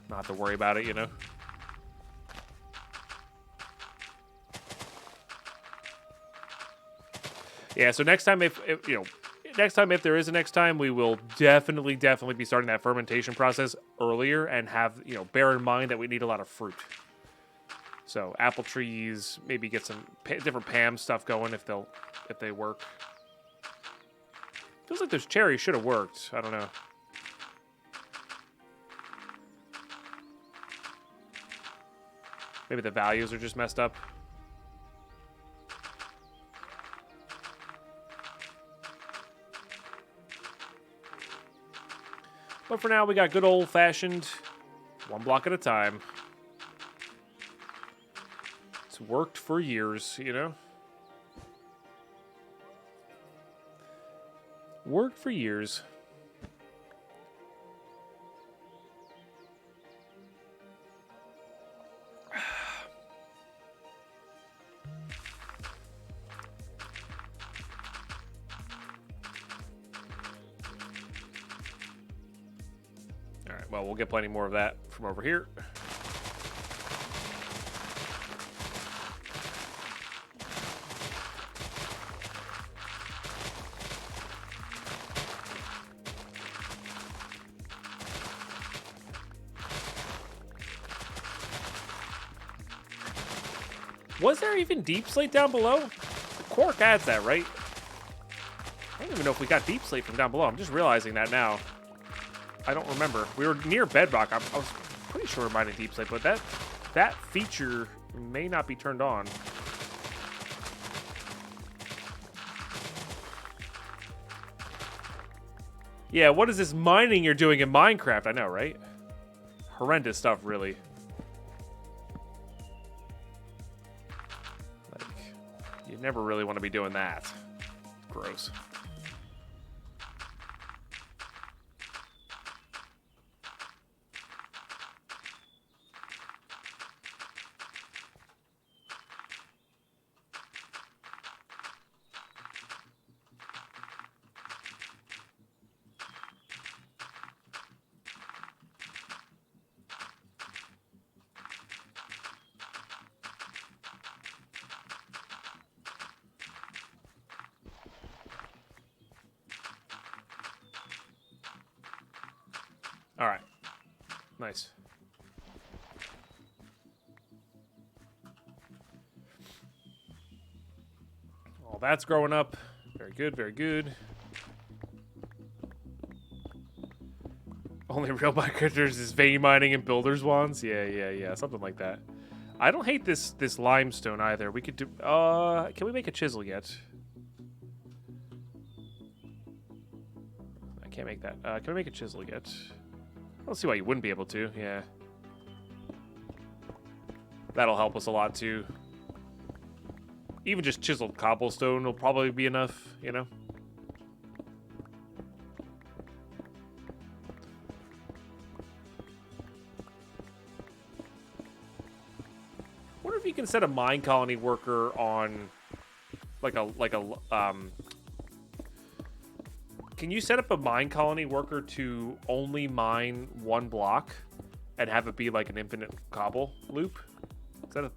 Not have to worry about it, you know. Yeah, so next time, if there is a next time, we will definitely be starting that fermentation process earlier and have, bear in mind that we need a lot of fruit. So apple trees, maybe get some different Pam stuff going if they work. Feels like those cherries should have worked. I don't know. Maybe the values are just messed up. But for now, we got good old-fashioned one block at a time. It's worked for years, you know? Worked for years. Alright, well, we'll get plenty more of that from over here. Was there even deep slate down below? The quark adds that, right? I don't even know if we got deep slate from down below. I'm just realizing that now. I don't remember. We were near bedrock. I was pretty sure we're mining deep slate, but that feature may not be turned on. Yeah, what is this mining you're doing in Minecraft? I know, right? Horrendous stuff, really. You never really want to be doing that. Gross. All right. Nice. All that's growing up. Very good, very good. Only real Minecrafters is vein mining and builder's wands. Yeah. Something like that. I don't hate this limestone either. We could do... can we make a chisel yet? Can't make that. Can I make a chisel yet? I don't see why you wouldn't be able to. Yeah. That'll help us a lot too. Even just chiseled cobblestone will probably be enough, you know? Wonder if you can set a mine colony worker on can you set up a mine colony worker to only mine one block and have it be like an infinite cobble loop?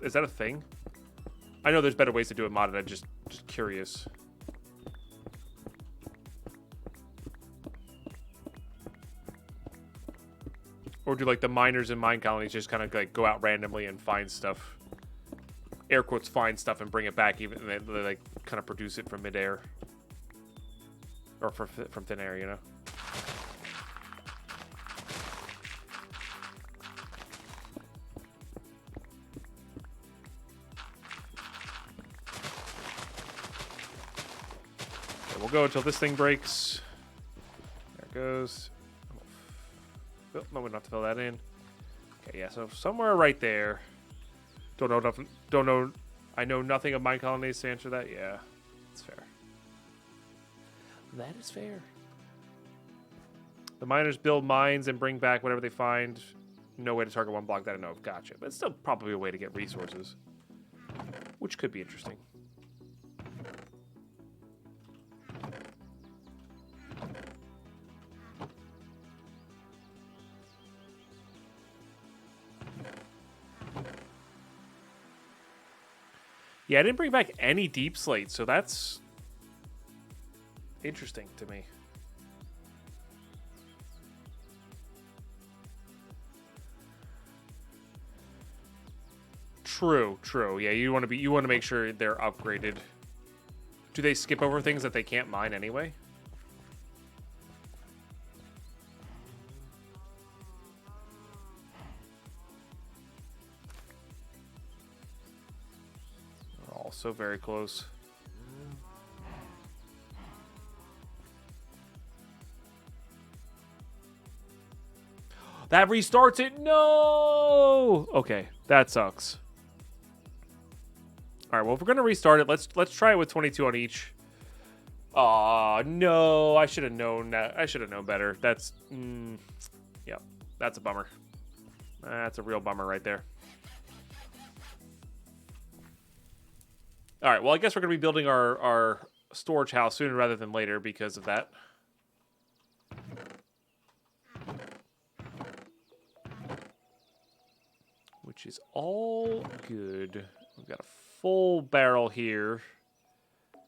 Is that a thing? I know there's better ways to do it modded. I'm just curious. Or do like the miners and mine colonies just kind of like go out randomly and find stuff? Air quotes, find stuff and bring it back, even they like kind of produce it from midair. Or from thin air, you know? Okay, we'll go until this thing breaks. There it goes. Oh, no, we don't have to fill that in. Okay, yeah, so somewhere right there. Don't know nothing. Don't know. I know nothing of mine colonies to answer that. Yeah, that's fair. That is fair. The miners build mines and bring back whatever they find. No way to target one block that I know of. Gotcha. But it's still probably a way to get resources, which could be interesting. Yeah, I didn't bring back any deep slate, so that's interesting to me. True. Yeah, you want to make sure they're upgraded. Do they skip over things that they can't mine anyway? We're also very close. That restarts it. No. Okay, that sucks. All right, well, if we're gonna restart it, let's try it with 22 on each. Aw, no, I should have known that. I should have known better. That's, yeah, that's a bummer. That's a real bummer right there. All right, well, I guess we're gonna be building our storage house sooner rather than later because of that. Which is all good. We've got a full barrel here. I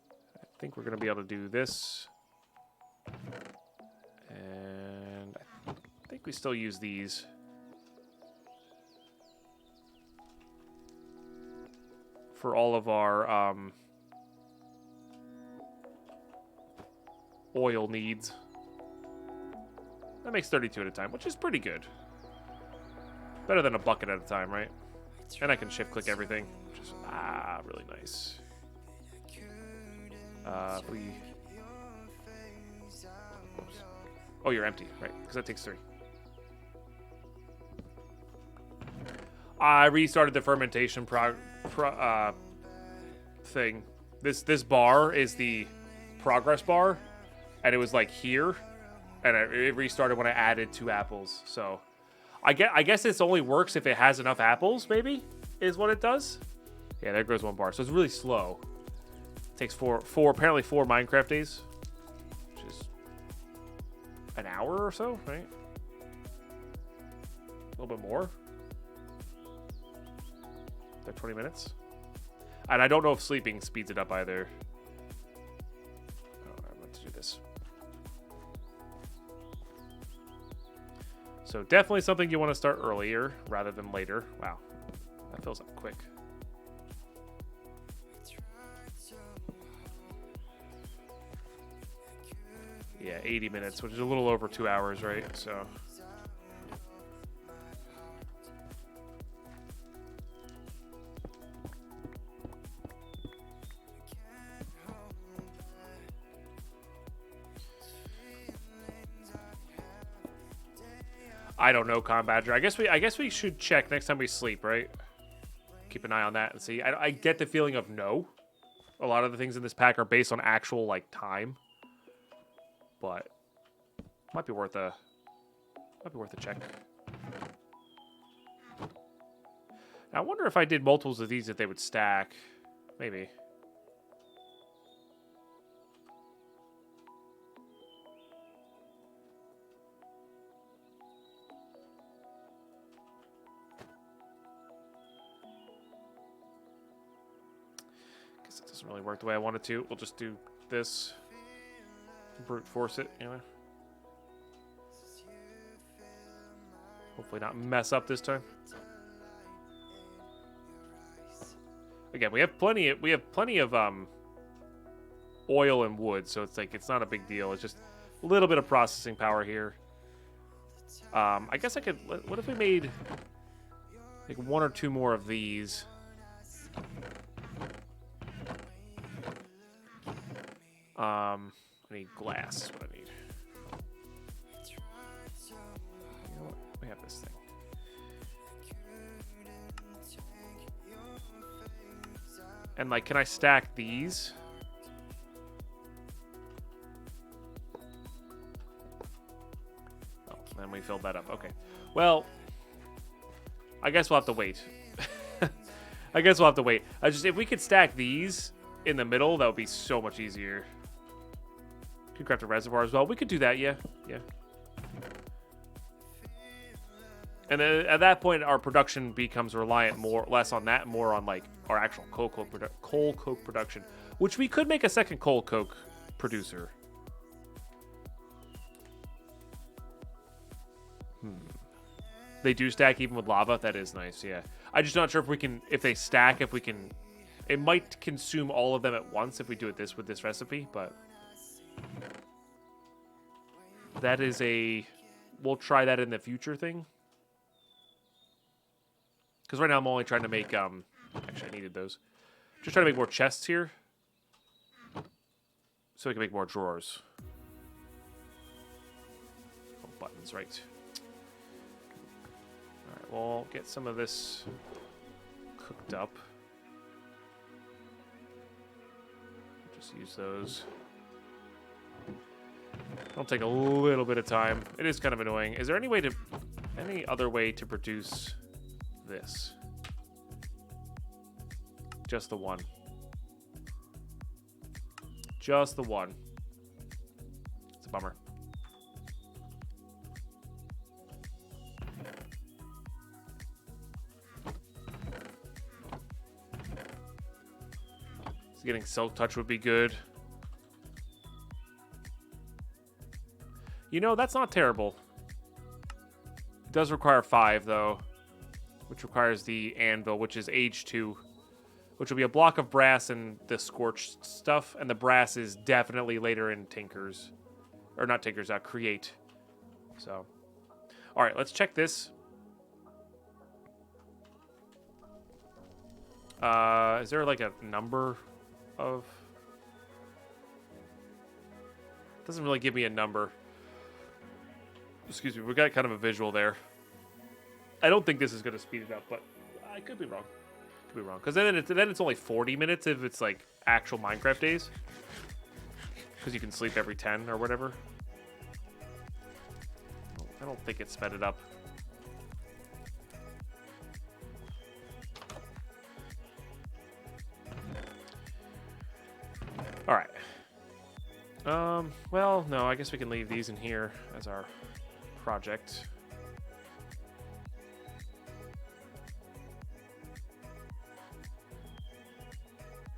think we're going to be able to do this. And I think we still use these. For all of our oil needs. That makes 32 at a time, which is pretty good. Better than a bucket at a time, right? And I can shift click everything, which is really nice. Oops. Oh, you're empty, right? Because that takes 3. I restarted the fermentation thing. This bar is the progress bar, and it was like here, and it restarted when I added 2 apples. So. I guess this only works if it has enough apples, maybe, is what it does. Yeah, there goes 1 bar. So it's really slow. It takes apparently 4 Minecraft days, which is an hour or so, right? A little bit more. Like 20 minutes. And I don't know if sleeping speeds it up either. Oh, I'm going to do this. So definitely something you want to start earlier rather than later. Wow, that fills up quick. Yeah, 80 minutes, which is a little over 2 hours, right? So. I don't know, Combatcher. I guess we should check next time we sleep, right? Keep an eye on that and see. I get the feeling of no. A lot of the things in this pack are based on actual like time, but might be worth a check. Now, I wonder if I did multiples of these, if they would stack. Maybe. Guess it doesn't really work the way I want it to. We'll just do this. Brute force it, you know. Hopefully not mess up this time. Again, we have plenty of oil and wood, so it's like it's not a big deal. It's just a little bit of processing power here. I guess I could. What if we made like 1 or 2 more of these? I need glass. Is what I need. You know what? We have this thing. And, like, can I stack these? Oh, then we filled that up. Okay. Well, I guess we'll have to wait. I guess we'll have to wait. If we could stack these in the middle, that would be so much easier. Could craft a reservoir as well. We could do that, yeah. Yeah. And then at that point, our production becomes reliant less on that, more on like our actual coal coke production, which we could make a second coal coke producer. They do stack even with lava. That is nice. Yeah, I'm just not sure if we can. If they stack, if we can. It might consume all of them at once if we do it with this recipe, but that is a. We'll try that in the future thing. Because right now I'm only trying to make, actually I needed those. Just trying to make more chests here. So we can make more drawers. Oh, buttons, right. Alright, we'll get some of this cooked up. Just use those. It'll take a little bit of time. It is kind of annoying. Is there any other way to produce this? Just the one. Just the one. It's a bummer. So getting Silk Touch would be good. You know, that's not terrible. It does require 5, though. Which requires the anvil, which is age 2. Which will be a block of brass and the scorched stuff. And the brass is definitely later in Tinker's. Or not Tinker's, Create. So. Alright, let's check this. Is there like a number of... It doesn't really give me a number. Excuse me, we got kind of a visual there. I don't think this is going to speed it up, but I could be wrong. Could be wrong. Because then it's only 40 minutes if it's like actual Minecraft days. Because you can sleep every 10 or whatever. I don't think it sped it up. Alright. Well, no, I guess we can leave these in here as our project.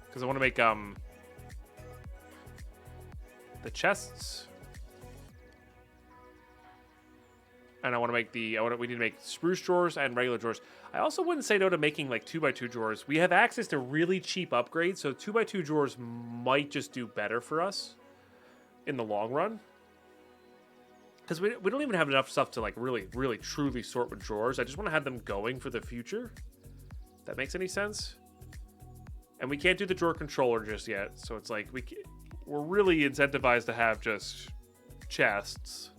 Because I want to make the chests, and I want to make we need to make spruce drawers and regular drawers. I also wouldn't say no to making like 2x2 drawers. We have access to really cheap upgrades, so 2x2 drawers might just do better for us in the long run. Because we don't even have enough stuff to like really truly sort with drawers. I just want to have them going for the future. If that makes any sense. And we can't do the drawer controller just yet, so it's like we're really incentivized to have just chests.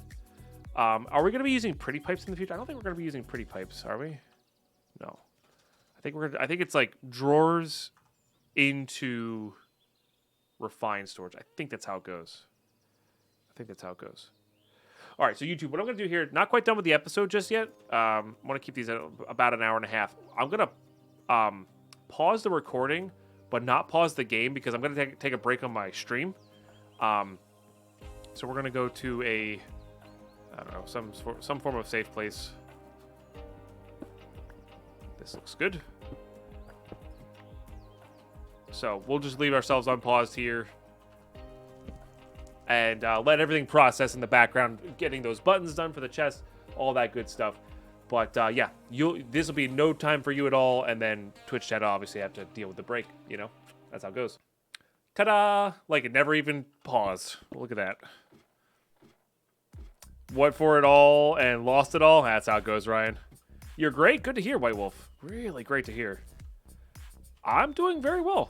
Are we going to be using pretty pipes in the future? I don't think we're going to be using pretty pipes, are we? No. I think it's like drawers into refined storage. I think that's how it goes. All right, so YouTube, what I'm going to do here, not quite done with the episode just yet. I want to keep these at about an hour and a half. I'm going to pause the recording, but not pause the game because I'm going to take a break on my stream. So we're going to go to a, I don't know, some form of safe place. This looks good. So we'll just leave ourselves unpaused here. And let everything process in the background, getting those buttons done for the chest, all that good stuff. But yeah, this will be no time for you at all, and then Twitch chat obviously have to deal with the break. You know, that's how it goes. Ta-da! Like it never even paused. Look at that. Went for it all and lost it all. That's how it goes, Ryan. You're great. Good to hear, White Wolf. Really great to hear. I'm doing very well.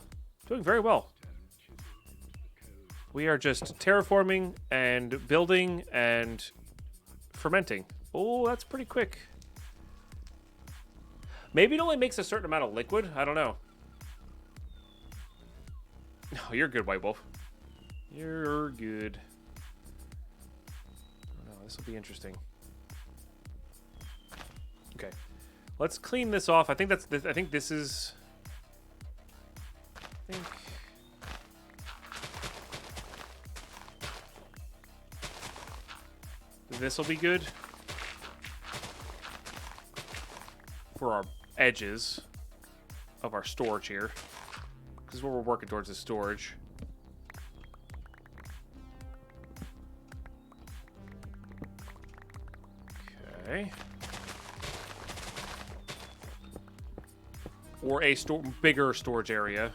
We are just terraforming and building and fermenting. Oh, that's pretty quick. Maybe it only makes a certain amount of liquid. I don't know. Oh, you're good, White Wolf. You're good. Oh, no, this will be interesting. Okay, let's clean this off. I think this is. I think. This will be good for our edges of our storage here. This is what we're working towards, is storage. Okay. Or a bigger storage area.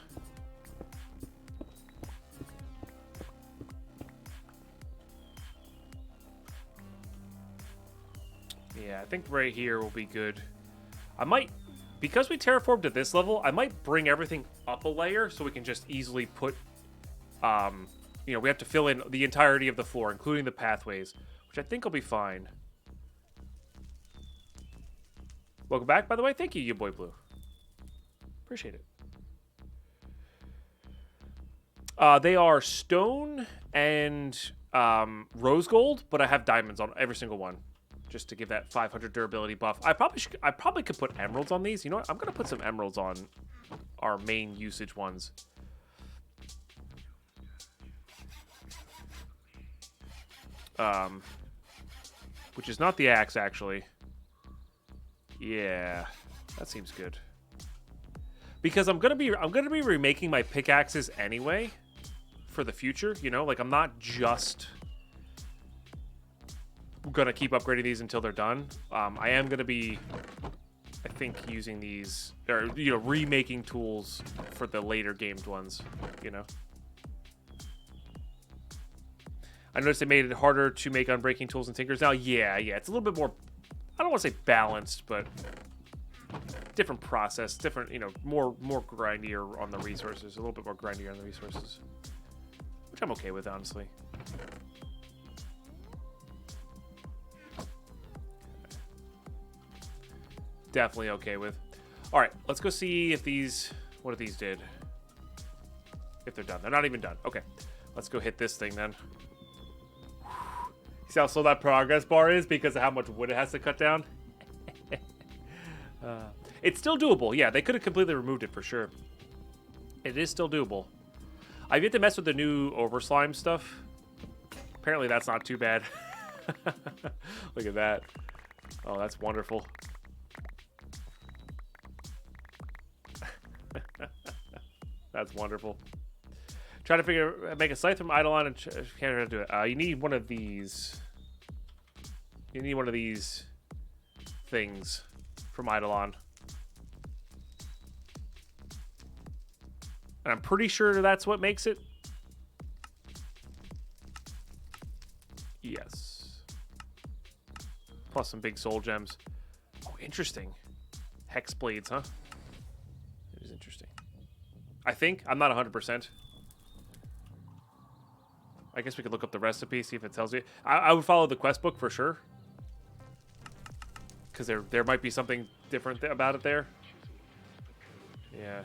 Yeah, I think right here will be good. I might, because we terraformed at this level, I might bring everything up a layer so we can just easily put, you know, we have to fill in the entirety of the floor, including the pathways, which I think will be fine. Welcome back, by the way. Thank you, you boy blue. Appreciate it. They are stone and rose gold, but I have diamonds on every single one, just to give that 500 durability buff. I probably could put emeralds on these. You know what? I'm gonna put some emeralds on our main usage ones. Which is not the axe, actually. Yeah, that seems good. Because I'm gonna be remaking my pickaxes anyway for the future. You know, like I'm not just gonna keep upgrading these until they're done. I am gonna be, I think, using these, or you know, remaking tools for the later gamed ones. You know, I noticed they made it harder to make unbreaking tools and tinkers now. Yeah, it's a little bit more, I don't want to say balanced, but different process, different, you know, more grindier on the resources, a little bit more grindier on the resources, which I'm okay with, honestly. Definitely okay with. All right, let's go see if these, what these did. If they're done. They're not even done. Okay, let's go hit this thing then. See how slow that progress bar is because of how much wood it has to cut down? It's still doable. Yeah, they could have completely removed it for sure. It is still doable. I've yet to mess with the new over slime stuff. Apparently that's not too bad. Look at that. Oh, that's wonderful. That's wonderful. Try to make a scythe from Eidolon and can't do it. You need one of these. You need one of these things from Eidolon. And I'm pretty sure that's what makes it. Yes. Plus some big soul gems. Oh, interesting. Hex blades, huh? It is interesting. I think. I'm not 100%. I guess we could look up the recipe, see if it tells you. I would follow the quest book for sure. because there might be something different about it there. Yeah.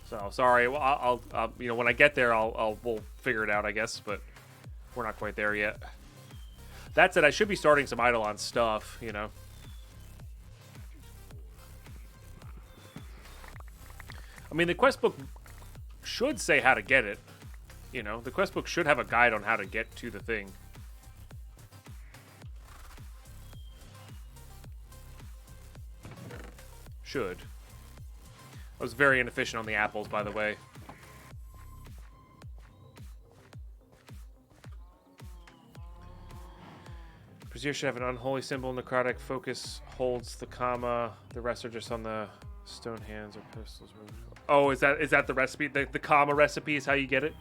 So sorry. Well, I'll you know, when I get there, we'll figure it out, I guess. But we're not quite there yet. That said, I should be starting some Eidolon stuff, you know. I mean, the quest book should say how to get it. You know, the quest book should have a guide on how to get to the thing. Should. I was very inefficient on the apples, by the way. Brazier should have an unholy symbol. Necrotic focus holds the comma. The rest are just on the stone hands or pistols. Oh, is that the recipe? The comma recipe is how you get it?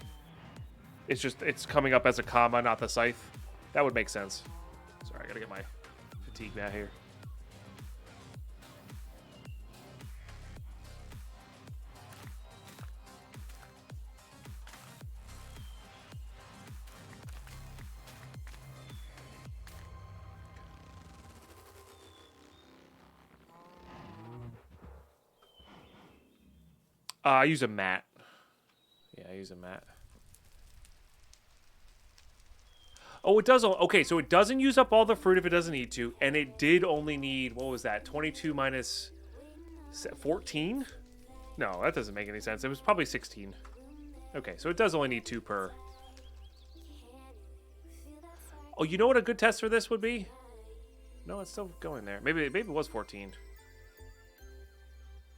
It's coming up as a comma, not the scythe. That would make sense. Sorry, I gotta get my fatigue mat here. I use a mat. Yeah, I use a mat. Oh, it does. Okay, so it doesn't use up all the fruit if it doesn't need to. And it did only need, what was that? 22 minus 14? No, that doesn't make any sense. It was probably 16. Okay, so it does only need 2 per. Oh, you know what a good test for this would be? No, it's still going there. Maybe it was 14.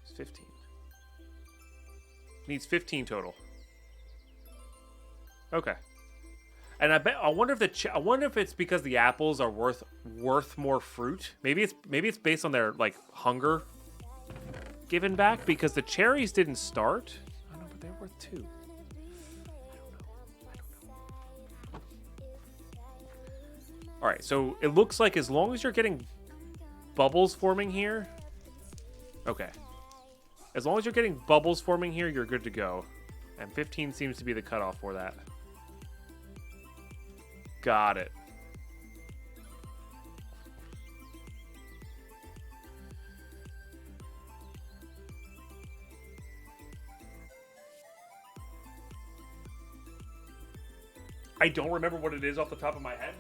It's 15. Needs 15 total. Okay. And I wonder if it's because the apples are worth more fruit. Maybe it's based on their like hunger given back, because the cherries didn't start. I don't know, but they're worth 2. I don't know. All right, so it looks like as long as you're getting bubbles forming here, okay. As long as you're getting bubbles forming here, you're good to go. And 15 seems to be the cutoff for that. Got it. I don't remember what it is off the top of my head.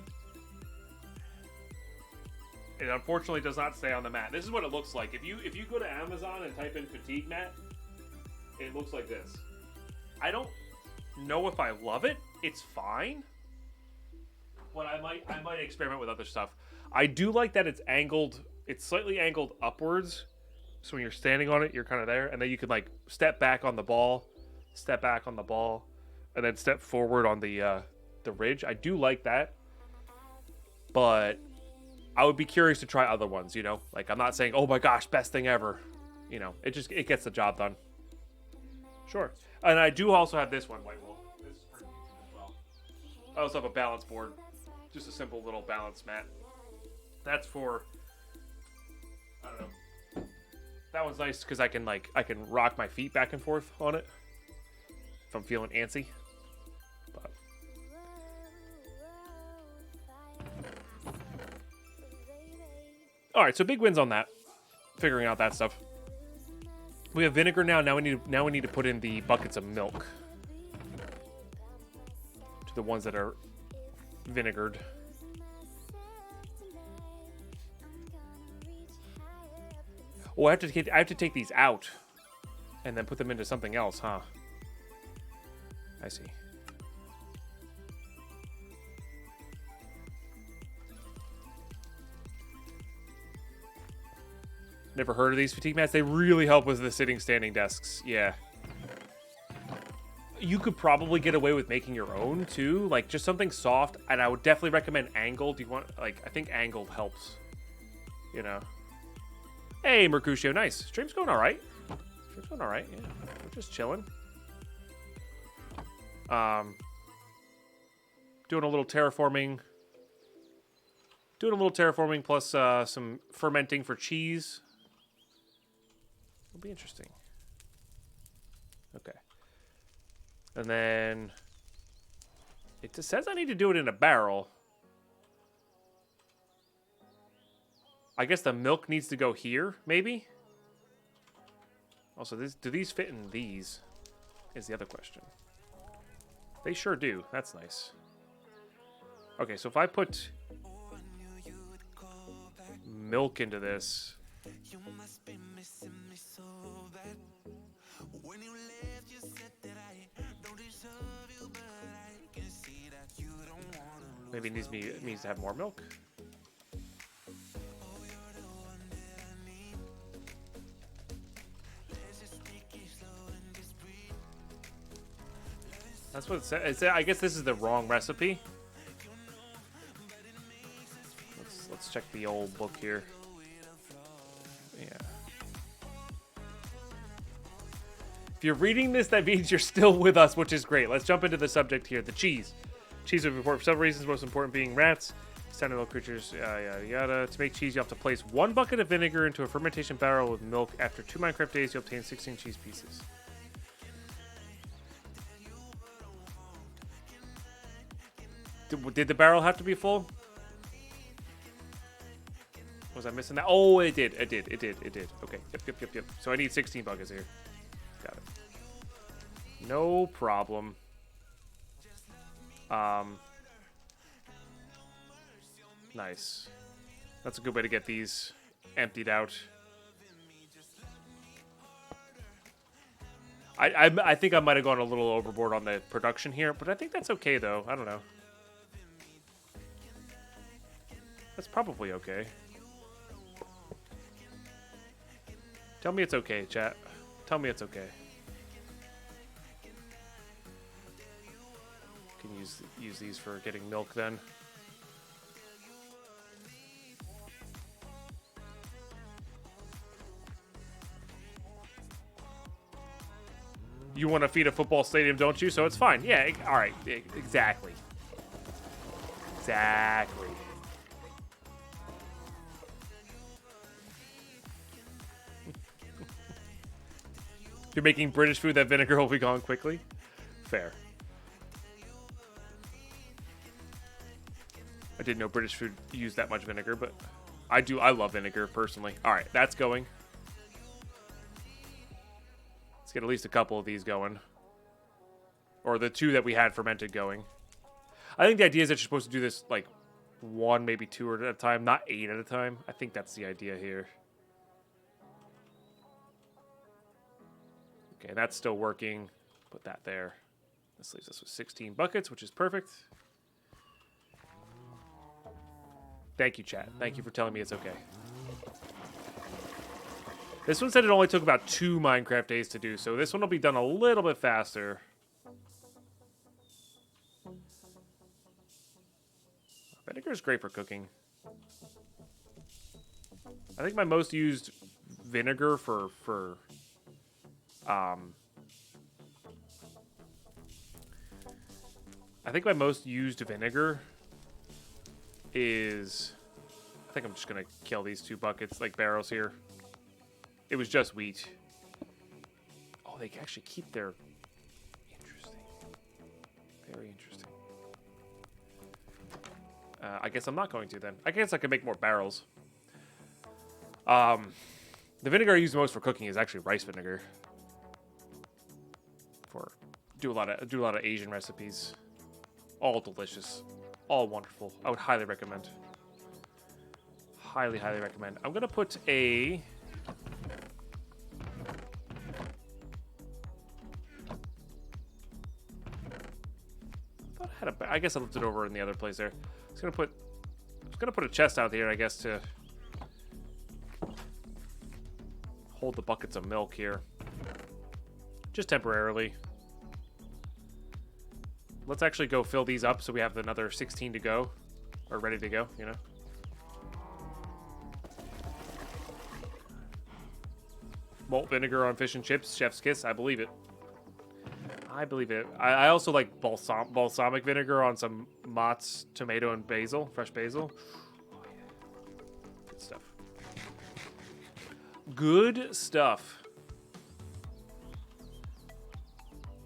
It unfortunately does not say on the mat. This is what it looks like. If you go to Amazon and type in fatigue mat, it looks like this. I don't know if I love it. It's fine. But I might experiment with other stuff. I do like that it's angled. It's slightly angled upwards. So when you're standing on it, you're kind of there. And then you can like step back on the ball, step back on the ball, and then step forward on the ridge. I do like that. But I would be curious to try other ones, you know? Like, I'm not saying, oh my gosh, best thing ever. You know, it gets the job done. Sure. And I do also have this one, White Wolf. This is pretty decent as well. I also have a balance board. Just a simple little balance mat. That's for, I don't know. That one's nice because I can rock my feet back and forth on it if I'm feeling antsy. But all right, so big wins on that. Figuring out that stuff. We have vinegar now. Now we need to put in the buckets of milk. To the ones that are vinegared. Oh, I have to take these out and then put them into something else, huh? I see. Never heard of these fatigue mats. They really help with the sitting standing desks. Yeah. You could probably get away with making your own too, like just something soft, and I would definitely recommend angled. Do you want, like, I think angled helps, you know. Hey, Mercutio, nice. Stream's going all right. Stream's going all right. Yeah, we're just chilling. Doing a little terraforming. Doing a little terraforming plus some fermenting for cheese. It'll be interesting. Okay. And then It just says I need to do it in a barrel. I guess the milk needs to go here, maybe? Also, do these fit in these? Is the other question. They sure do. That's nice. Okay, so if I put milk into this... Maybe it needs to have more milk. That's what it said. I guess this is the wrong recipe. Let's check the old book here. Yeah. If you're reading this, that means you're still with us, which is great. Let's jump into the subject here. The cheese. Cheese would be important for several reasons, most important being rats. Standard creatures, yada yada. To make cheese, you have to place 1 bucket of vinegar into a fermentation barrel with milk. After 2 Minecraft days, you obtain 16 cheese pieces. Did the barrel have to be full? Was I missing that? Oh, it did. It did. Okay. Yep. So I need 16 buckets here. Got it. No problem. Nice. That's a good way to get these emptied out. I think I might have gone a little overboard on the production here, but I think that's okay though. I don't know. That's probably okay. Tell me it's okay, chat. Tell me it's okay. Can use these for getting milk then. You want to feed a football stadium, don't you? So it's fine. Yeah, all right. Exactly. Exactly. If you're making British food, that vinegar will be gone quickly. Fair. I didn't know British food used that much vinegar, but I do. I love vinegar, personally. All right, that's going. Let's get at least a couple of these going. Or the 2 that we had fermented going. I think the idea is that you're supposed to do this, like, 1, maybe 2 at a time, not 8 at a time. I think that's the idea here. Okay, that's still working. Put that there. This leaves us with 16 buckets, which is perfect. Thank you, chat. Thank you for telling me it's okay. This one said it only took about 2 Minecraft days to do, so this one will be done a little bit faster. Vinegar is great for cooking. I think my most used vinegar I think my most used vinegar is... I think I'm just going to kill these 2 buckets, like barrels here. It was just wheat. Oh, they actually keep their... Interesting. Very interesting. I guess I'm not going to then. I guess I could make more barrels. The vinegar I use most for cooking is actually rice vinegar. Do a lot of Asian recipes. All delicious. All wonderful. I would highly recommend. Highly recommend. I'm going to put a... I guess I left it over in the other place there. I was gonna put a chest out here, I guess, to hold the buckets of milk here. Just temporarily. Let's actually go fill these up so we have another 16 to go. Or ready to go, you know? Malt vinegar on fish and chips, chef's kiss, I believe it. I believe it. I also like balsamic vinegar on some Mott's tomato and basil, fresh basil. Oh, yeah. Good stuff. Good stuff.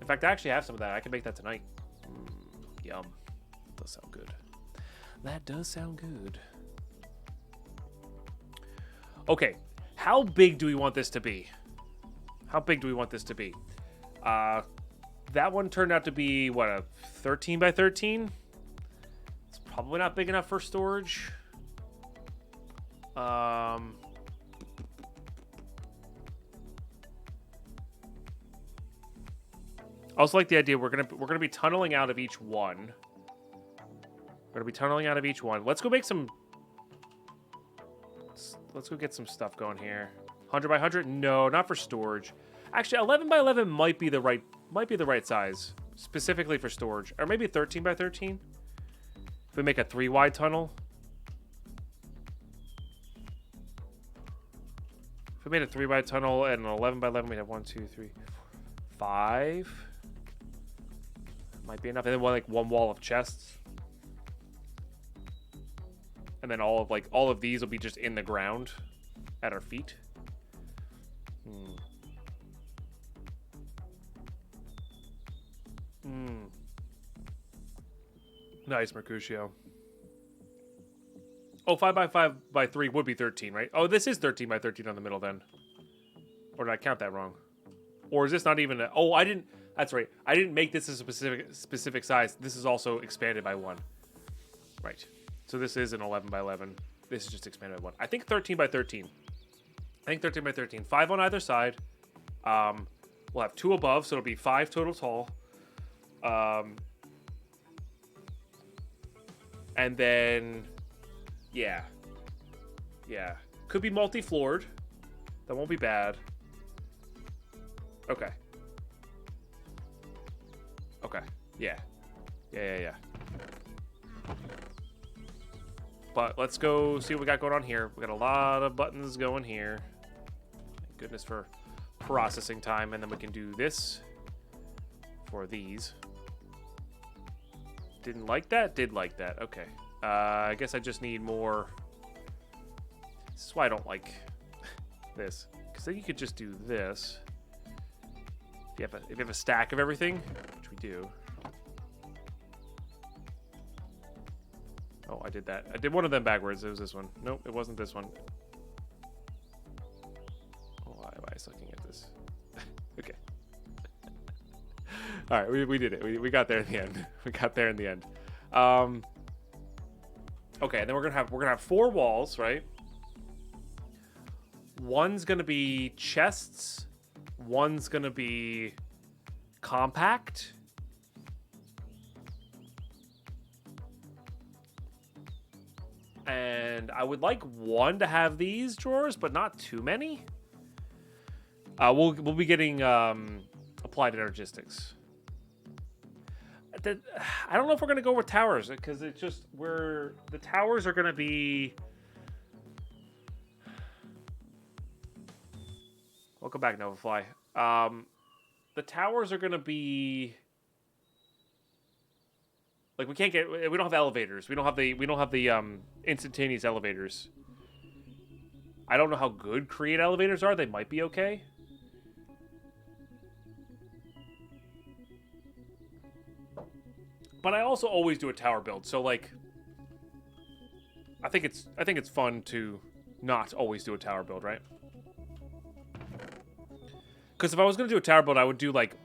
In fact, I actually have some of that. I can make that tonight. Yum. does sound good. That does sound good. Okay, how big do we want this to be? How big do we want this to be? That one turned out to be, what, a 13 by 13? It's probably not big enough for storage. I also like the idea we're gonna be tunneling out of each one. We're gonna be tunneling out of each one. Let's go make some. Let's go get some stuff going here. 100 by 100? No, not for storage. Actually, 11 by 11 might be the right size, specifically for storage, or maybe 13 by 13. If we make a 3 wide tunnel. If we made a 3 wide tunnel and an 11 by 11, we'd have 1, 2, 3, 4, 5. Might be enough. And then one wall of chests. And then all of these will be just in the ground at our feet. Nice, Mercutio. Oh, 5 by 5 by 3 would be 13, right? Oh, this is 13 by 13 on the middle then. Or did I count that wrong? Or is this not even oh, I didn't. That's right. I didn't make this a specific size. This is also expanded by 1. Right. So this is an 11 by 11. This is just expanded by 1. I think 13 by 13. I think 13 by 13. 5 on either side. We'll have 2 above, so it'll be 5 total tall. And then, yeah. Could be multi-floored. That won't be bad. Okay. Yeah. But let's go see what we got going on here. We got a lot of buttons going here. Thank goodness for processing time. And then we can do this for these. Didn't like that? Did like that. Okay. I guess I just need more. This is why I don't like this. Because then you could just do this. If you have a stack of everything, which we do. Oh, I did that. I did one of them backwards. It was this one. Nope, it wasn't this one. Oh, why am I sucking at this? Okay. All right, we did it. We got there in the end. We got there in the end. Okay, and then we're gonna have 4 walls, right? One's gonna be chests. One's gonna be compact. And I would like one to have these drawers, but not too many. We'll be getting applied energistics. I don't know if we're gonna go with towers because it's just the towers are gonna be. Welcome back, Novafly. The towers are gonna be. Like we don't have elevators. We don't have the instantaneous elevators. I don't know how good create elevators are. They might be okay. But I also always do a tower build. So like I think it's fun to not always do a tower build, right? Cuz if I was going to do a tower build, I would do like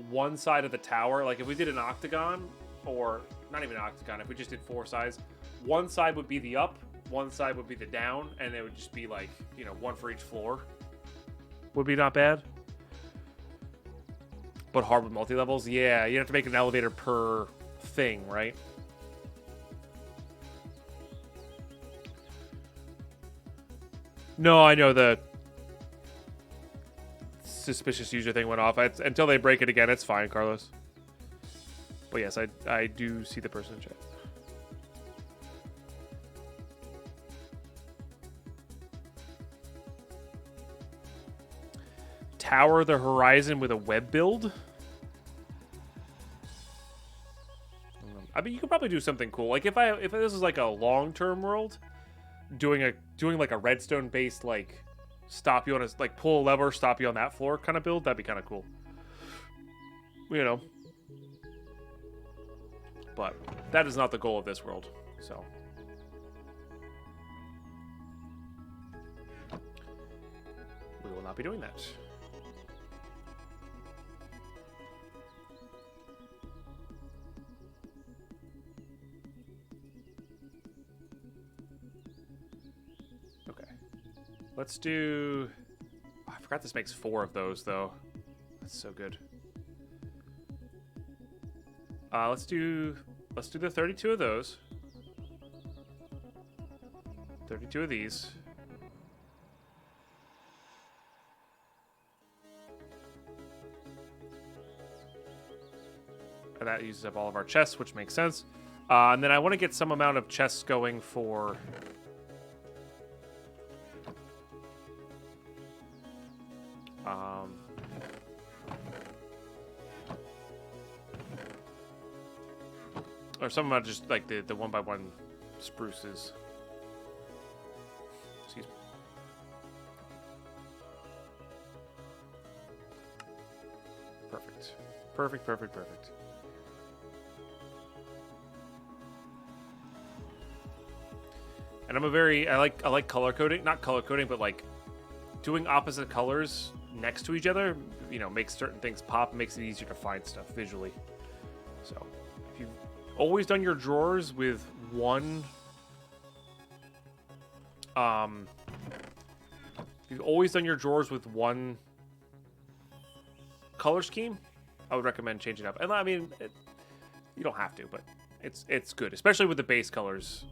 one side of the tower, like if we did an octagon or not even an octagon, if we just did 4 sides, one side would be the up, one side would be the down, and it would just be like, you know, one for each floor. Would be not bad. But hard with multi-levels? Yeah, you have to make an elevator per thing, right? No, I know the suspicious user thing went off. Until they break it again, it's fine, Carlos. But yes, I do see the person in chat. Tower the horizon with a web build? I mean, you could probably do something cool. Like if this is like a long-term world, doing like a redstone based like stop you on a like pull a lever, stop you on that floor kind of build, that'd be kind of cool. You know. But that is not the goal of this world, so. We will not be doing that. Okay. Let's do... Oh, I forgot this makes 4 of those, though. That's so good. Let's do the 32 of those. 32 of these. And that uses up all of our chests, which makes sense. And then I want to get some amount of chests going for... or some amount of just like the 1x1 spruces. Excuse me. Perfect. Perfect, perfect, perfect. And I'm a very I like color coding, not color coding, but like doing opposite colors next to each other, you know, makes certain things pop, makes it easier to find stuff visually. So, if you've always done your drawers with one you've always done your drawers with one color scheme, I would recommend changing it up. And I mean, you don't have to, but it's good, especially with the base colors.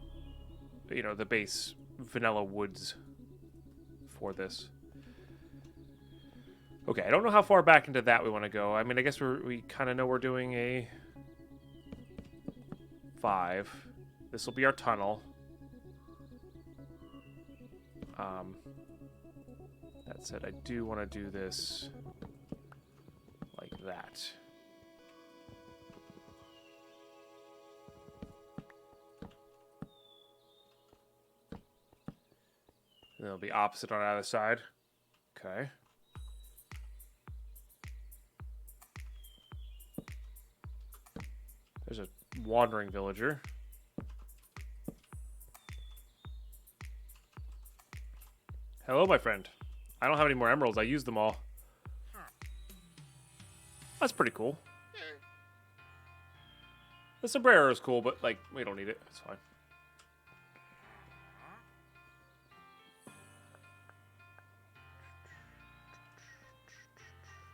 You know, the base vanilla woods for this. Okay, I don't know how far back into that we want to go. I mean, I guess we kind of know we're doing a 5. This will be our tunnel. That said, I do want to do this like that. And it'll be opposite on either side. Okay. There's a wandering villager. Hello, my friend. I don't have any more emeralds. I used them all. That's pretty cool. The sombrero is cool, but, like, we don't need it. It's fine.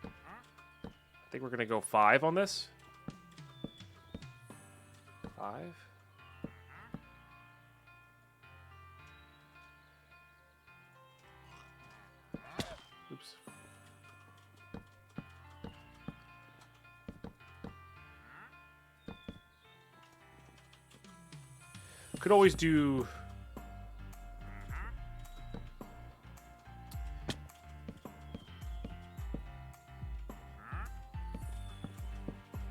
I think we're going to go 5 on this. 5. Oops. Could always do...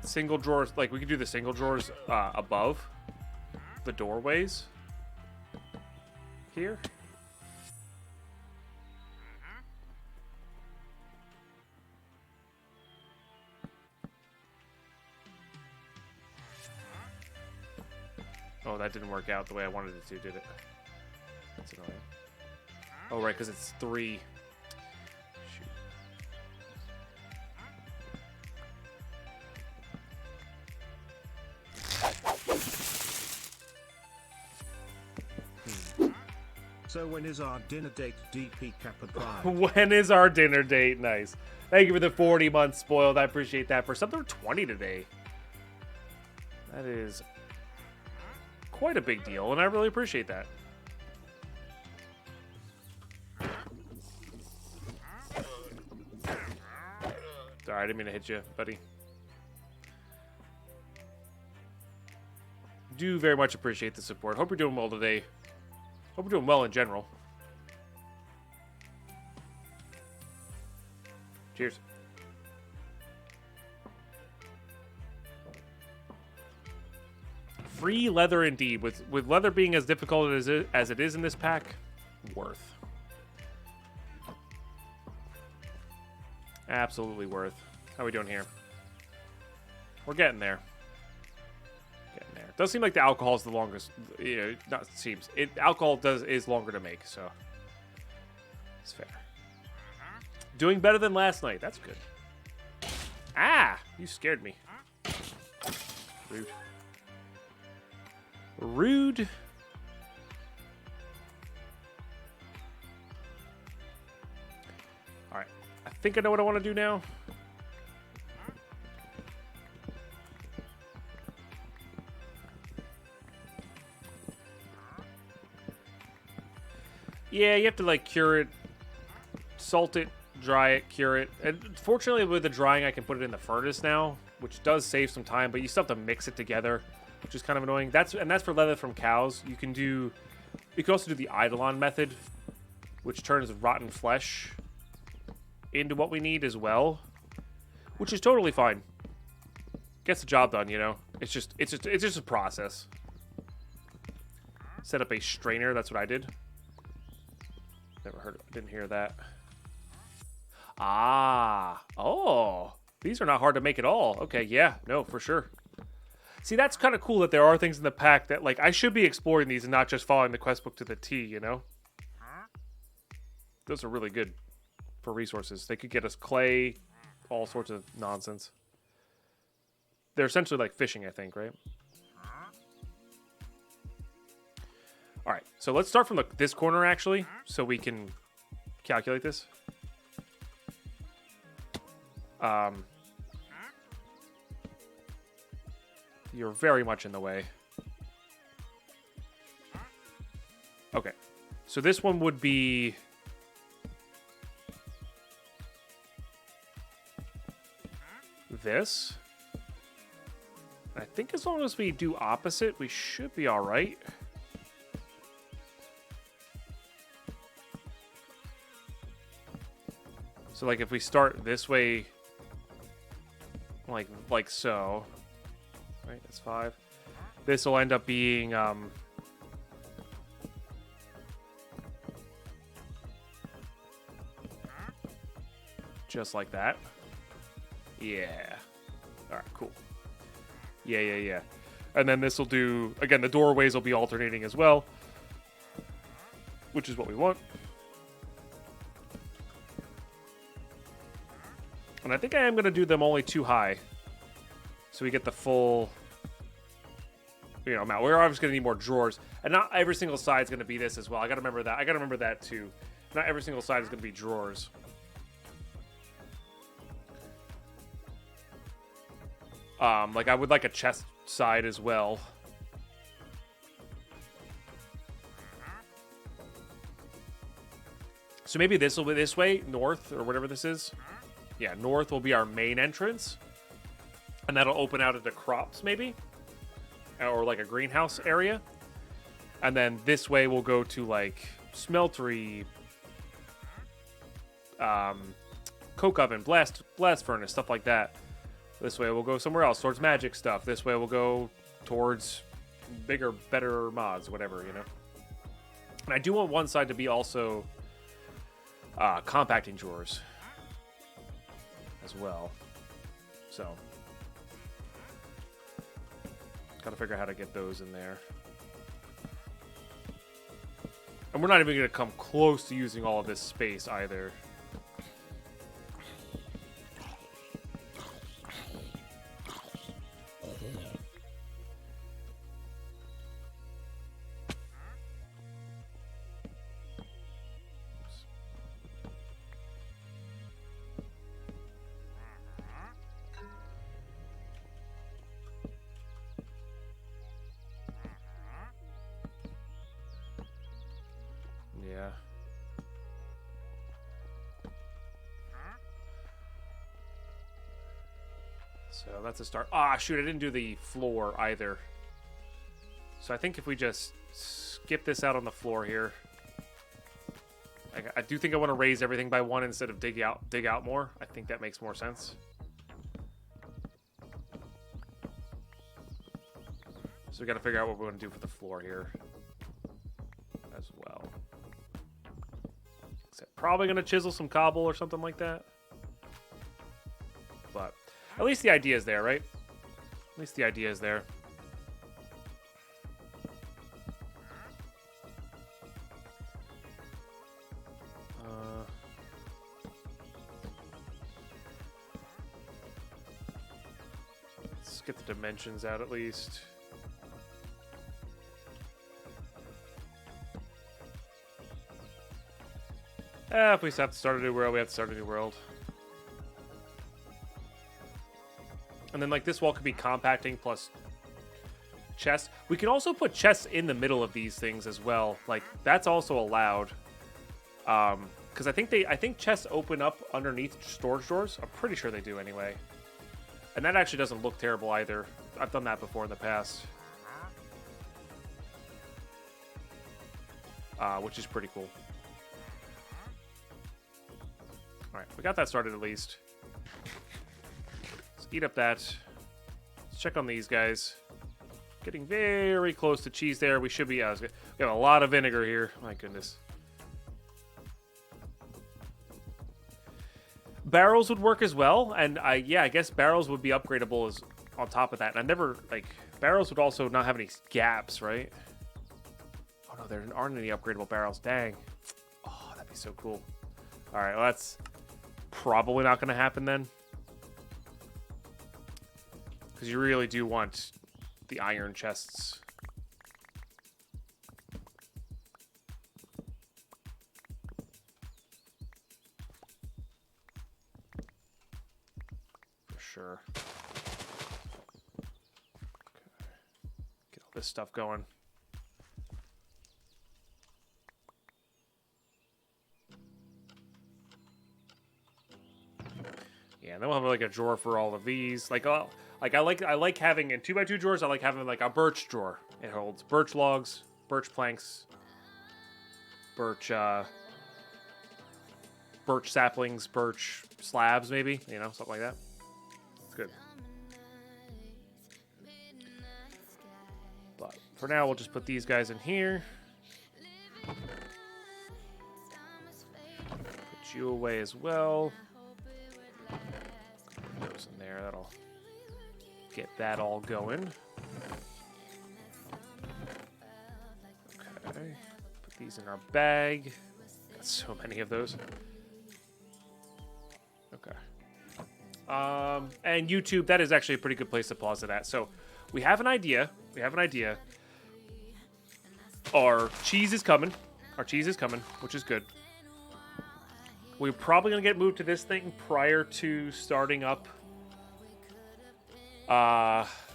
single drawers, like we could do the single drawers above the doorways here. Oh, that didn't work out the way I wanted it to, did it? That's annoying. Oh, right, because it's 3. So when is our dinner date, DP Kappa Pride? When is our dinner date? Nice. Thank you for the 40 months spoiled. I appreciate that. For something 20 today. That is quite a big deal, and I really appreciate that. Sorry, I didn't mean to hit you, buddy. Do very much appreciate the support. Hope you're doing well today. Hope we're doing well in general. Cheers. Free leather indeed. With leather being as difficult as it is in this pack, worth. Absolutely worth. How are we doing here? We're getting there. Getting there. It does seem like the alcohol is the longest. You know, not seems. Alcohol is longer to make, so it's fair. Doing better than last night. That's good. Ah, you scared me. Rude. Rude. All right. I think I know what I want to do now. Yeah, you have to like cure it, salt it, dry it, cure it. And fortunately with the drying I can put it in the furnace now, which does save some time, but you still have to mix it together, which is kind of annoying. That's for leather from cows. You can also do the Eidolon method, which turns rotten flesh into what we need as well, which is totally fine. Gets the job done, you know. It's just a process. Set up a strainer, that's what I did. Never heard. Didn't hear that. Ah. Oh. These are not hard to make at all. Okay, yeah. No, for sure. See, that's kind of cool that there are things in the pack that, like, I should be exploring these and not just following the quest book to the T, you know? Those are really good for resources. They could get us clay, all sorts of nonsense. They're essentially like fishing, I think, right? All right, so let's start from this corner, actually, so we can calculate this. You're very much in the way. Okay, so this one would be... this. I think as long as we do opposite, we should be all right. So, like, if we start this way, like so, right? That's 5. This will end up being, just like that. Yeah. All right, cool. Yeah. And then this will do, again, the doorways will be alternating as well, which is what we want. And I think I am going to do them only 2 high, so we get the full, you know, amount. We're obviously going to need more drawers, and not every single side is going to be this as well. I got to remember that. I got to remember that too. Not every single side is going to be drawers. Like I would like a chest side as well. So maybe this will be this way, north or whatever this is. Yeah, north will be our main entrance. And that'll open out into crops, maybe. Or like a greenhouse area. And then this way we'll go to like smeltery, coke oven, blast furnace, stuff like that. This way we'll go somewhere else, towards magic stuff. This way we'll go towards bigger, better mods, whatever, you know. And I do want one side to be also compacting drawers as well. So, gotta figure out how to get those in there. And we're not even gonna come close to using all of this space either. Yeah. So that's a start. Ah, shoot, I didn't do the floor either. So I think if we just skip this out on the floor here. I do think I want to raise everything by 1 instead of dig out more. I think that makes more sense. So we got to figure out what we're going to do for the floor here as well. Probably going to chisel some cobble or something like that. But at least the idea is there, right? At least the idea is there. Let's get the dimensions out at least. If we have to start a new world, we have to start a new world. And then, like, this wall could be compacting plus chests. We can also put chests in the middle of these things as well. Like, that's also allowed. Because I think chests open up underneath storage doors. I'm pretty sure they do anyway. And that actually doesn't look terrible either. I've done that before in the past. Which is pretty cool. Alright, we got that started at least. Let's eat up that. Let's check on these guys. Getting very close to cheese there. We should be... we have a lot of vinegar here. My goodness. Barrels would work as well. And I guess barrels would be upgradable as on top of that. And I never... Like, barrels would also not have any gaps, right? Oh, no, there aren't any upgradable barrels. Dang. Oh, that'd be so cool. Alright, well, that's probably not going to happen then. Because you really do want the iron chests. For sure. Okay. Get all this stuff going. Yeah, and then we'll have like a drawer for all of these. Like, I like having in 2x2 drawers. I like having like a birch drawer. It holds birch logs, birch planks, birch saplings, birch slabs, maybe. You know, something like that. It's good. But for now, we'll just put these guys in here. Put you away as well. Those in there, that'll get that all going. Okay, put these in our bag. Got so many of those. Okay. And YouTube, that is actually a pretty good place to pause it at. So we have an idea. Our cheese is coming. Which is good. We're probably going to get moved to this thing prior to starting up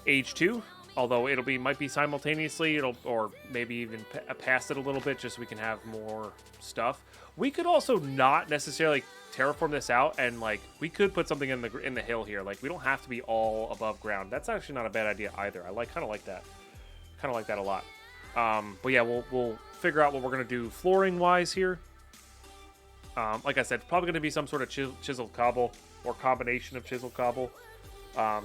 Age 2. Although might be simultaneously, or maybe even past it a little bit, just so we can have more stuff. We could also not necessarily terraform this out, and like we could put something in the hill here. Like we don't have to be all above ground. That's actually not a bad idea either. I kind of like that. Kind of like that a lot. But yeah, we'll figure out what we're gonna do flooring wise here. Like I said, it's probably gonna be some sort of chiseled cobble or combination of chiseled cobble.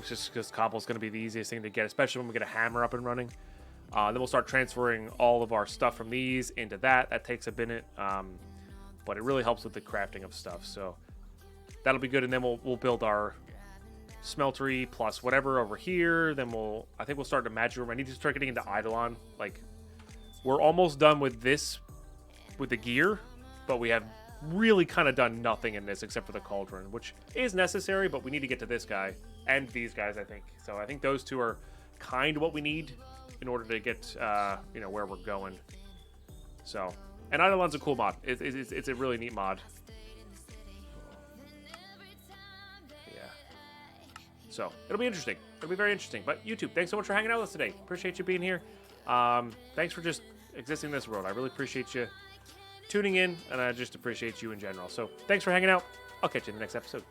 Just because cobble is going to be the easiest thing to get, especially when we get a hammer up and running. Then we'll start transferring all of our stuff from these into that. That takes a minute, but it really helps with the crafting of stuff. So that'll be good, and then we'll build our smeltery plus whatever over here. Then I think we'll start the magic room. I need to start getting into Eidolon. Like we're almost done with this, with the gear, but we have really kind of done nothing in this except for the cauldron, which is necessary, but we need to get to this guy and these guys, I think. So I think those two are kind of what we need in order to get where we're going. So, and Eidolon's a cool mod. It's a really neat mod. Yeah. So it'll be interesting. It'll be very interesting. But YouTube, thanks so much for hanging out with us today. Appreciate you being here. Thanks for just existing in this world. I really appreciate you tuning in, and I just appreciate you in general. So thanks for hanging out. I'll catch you in the next episode.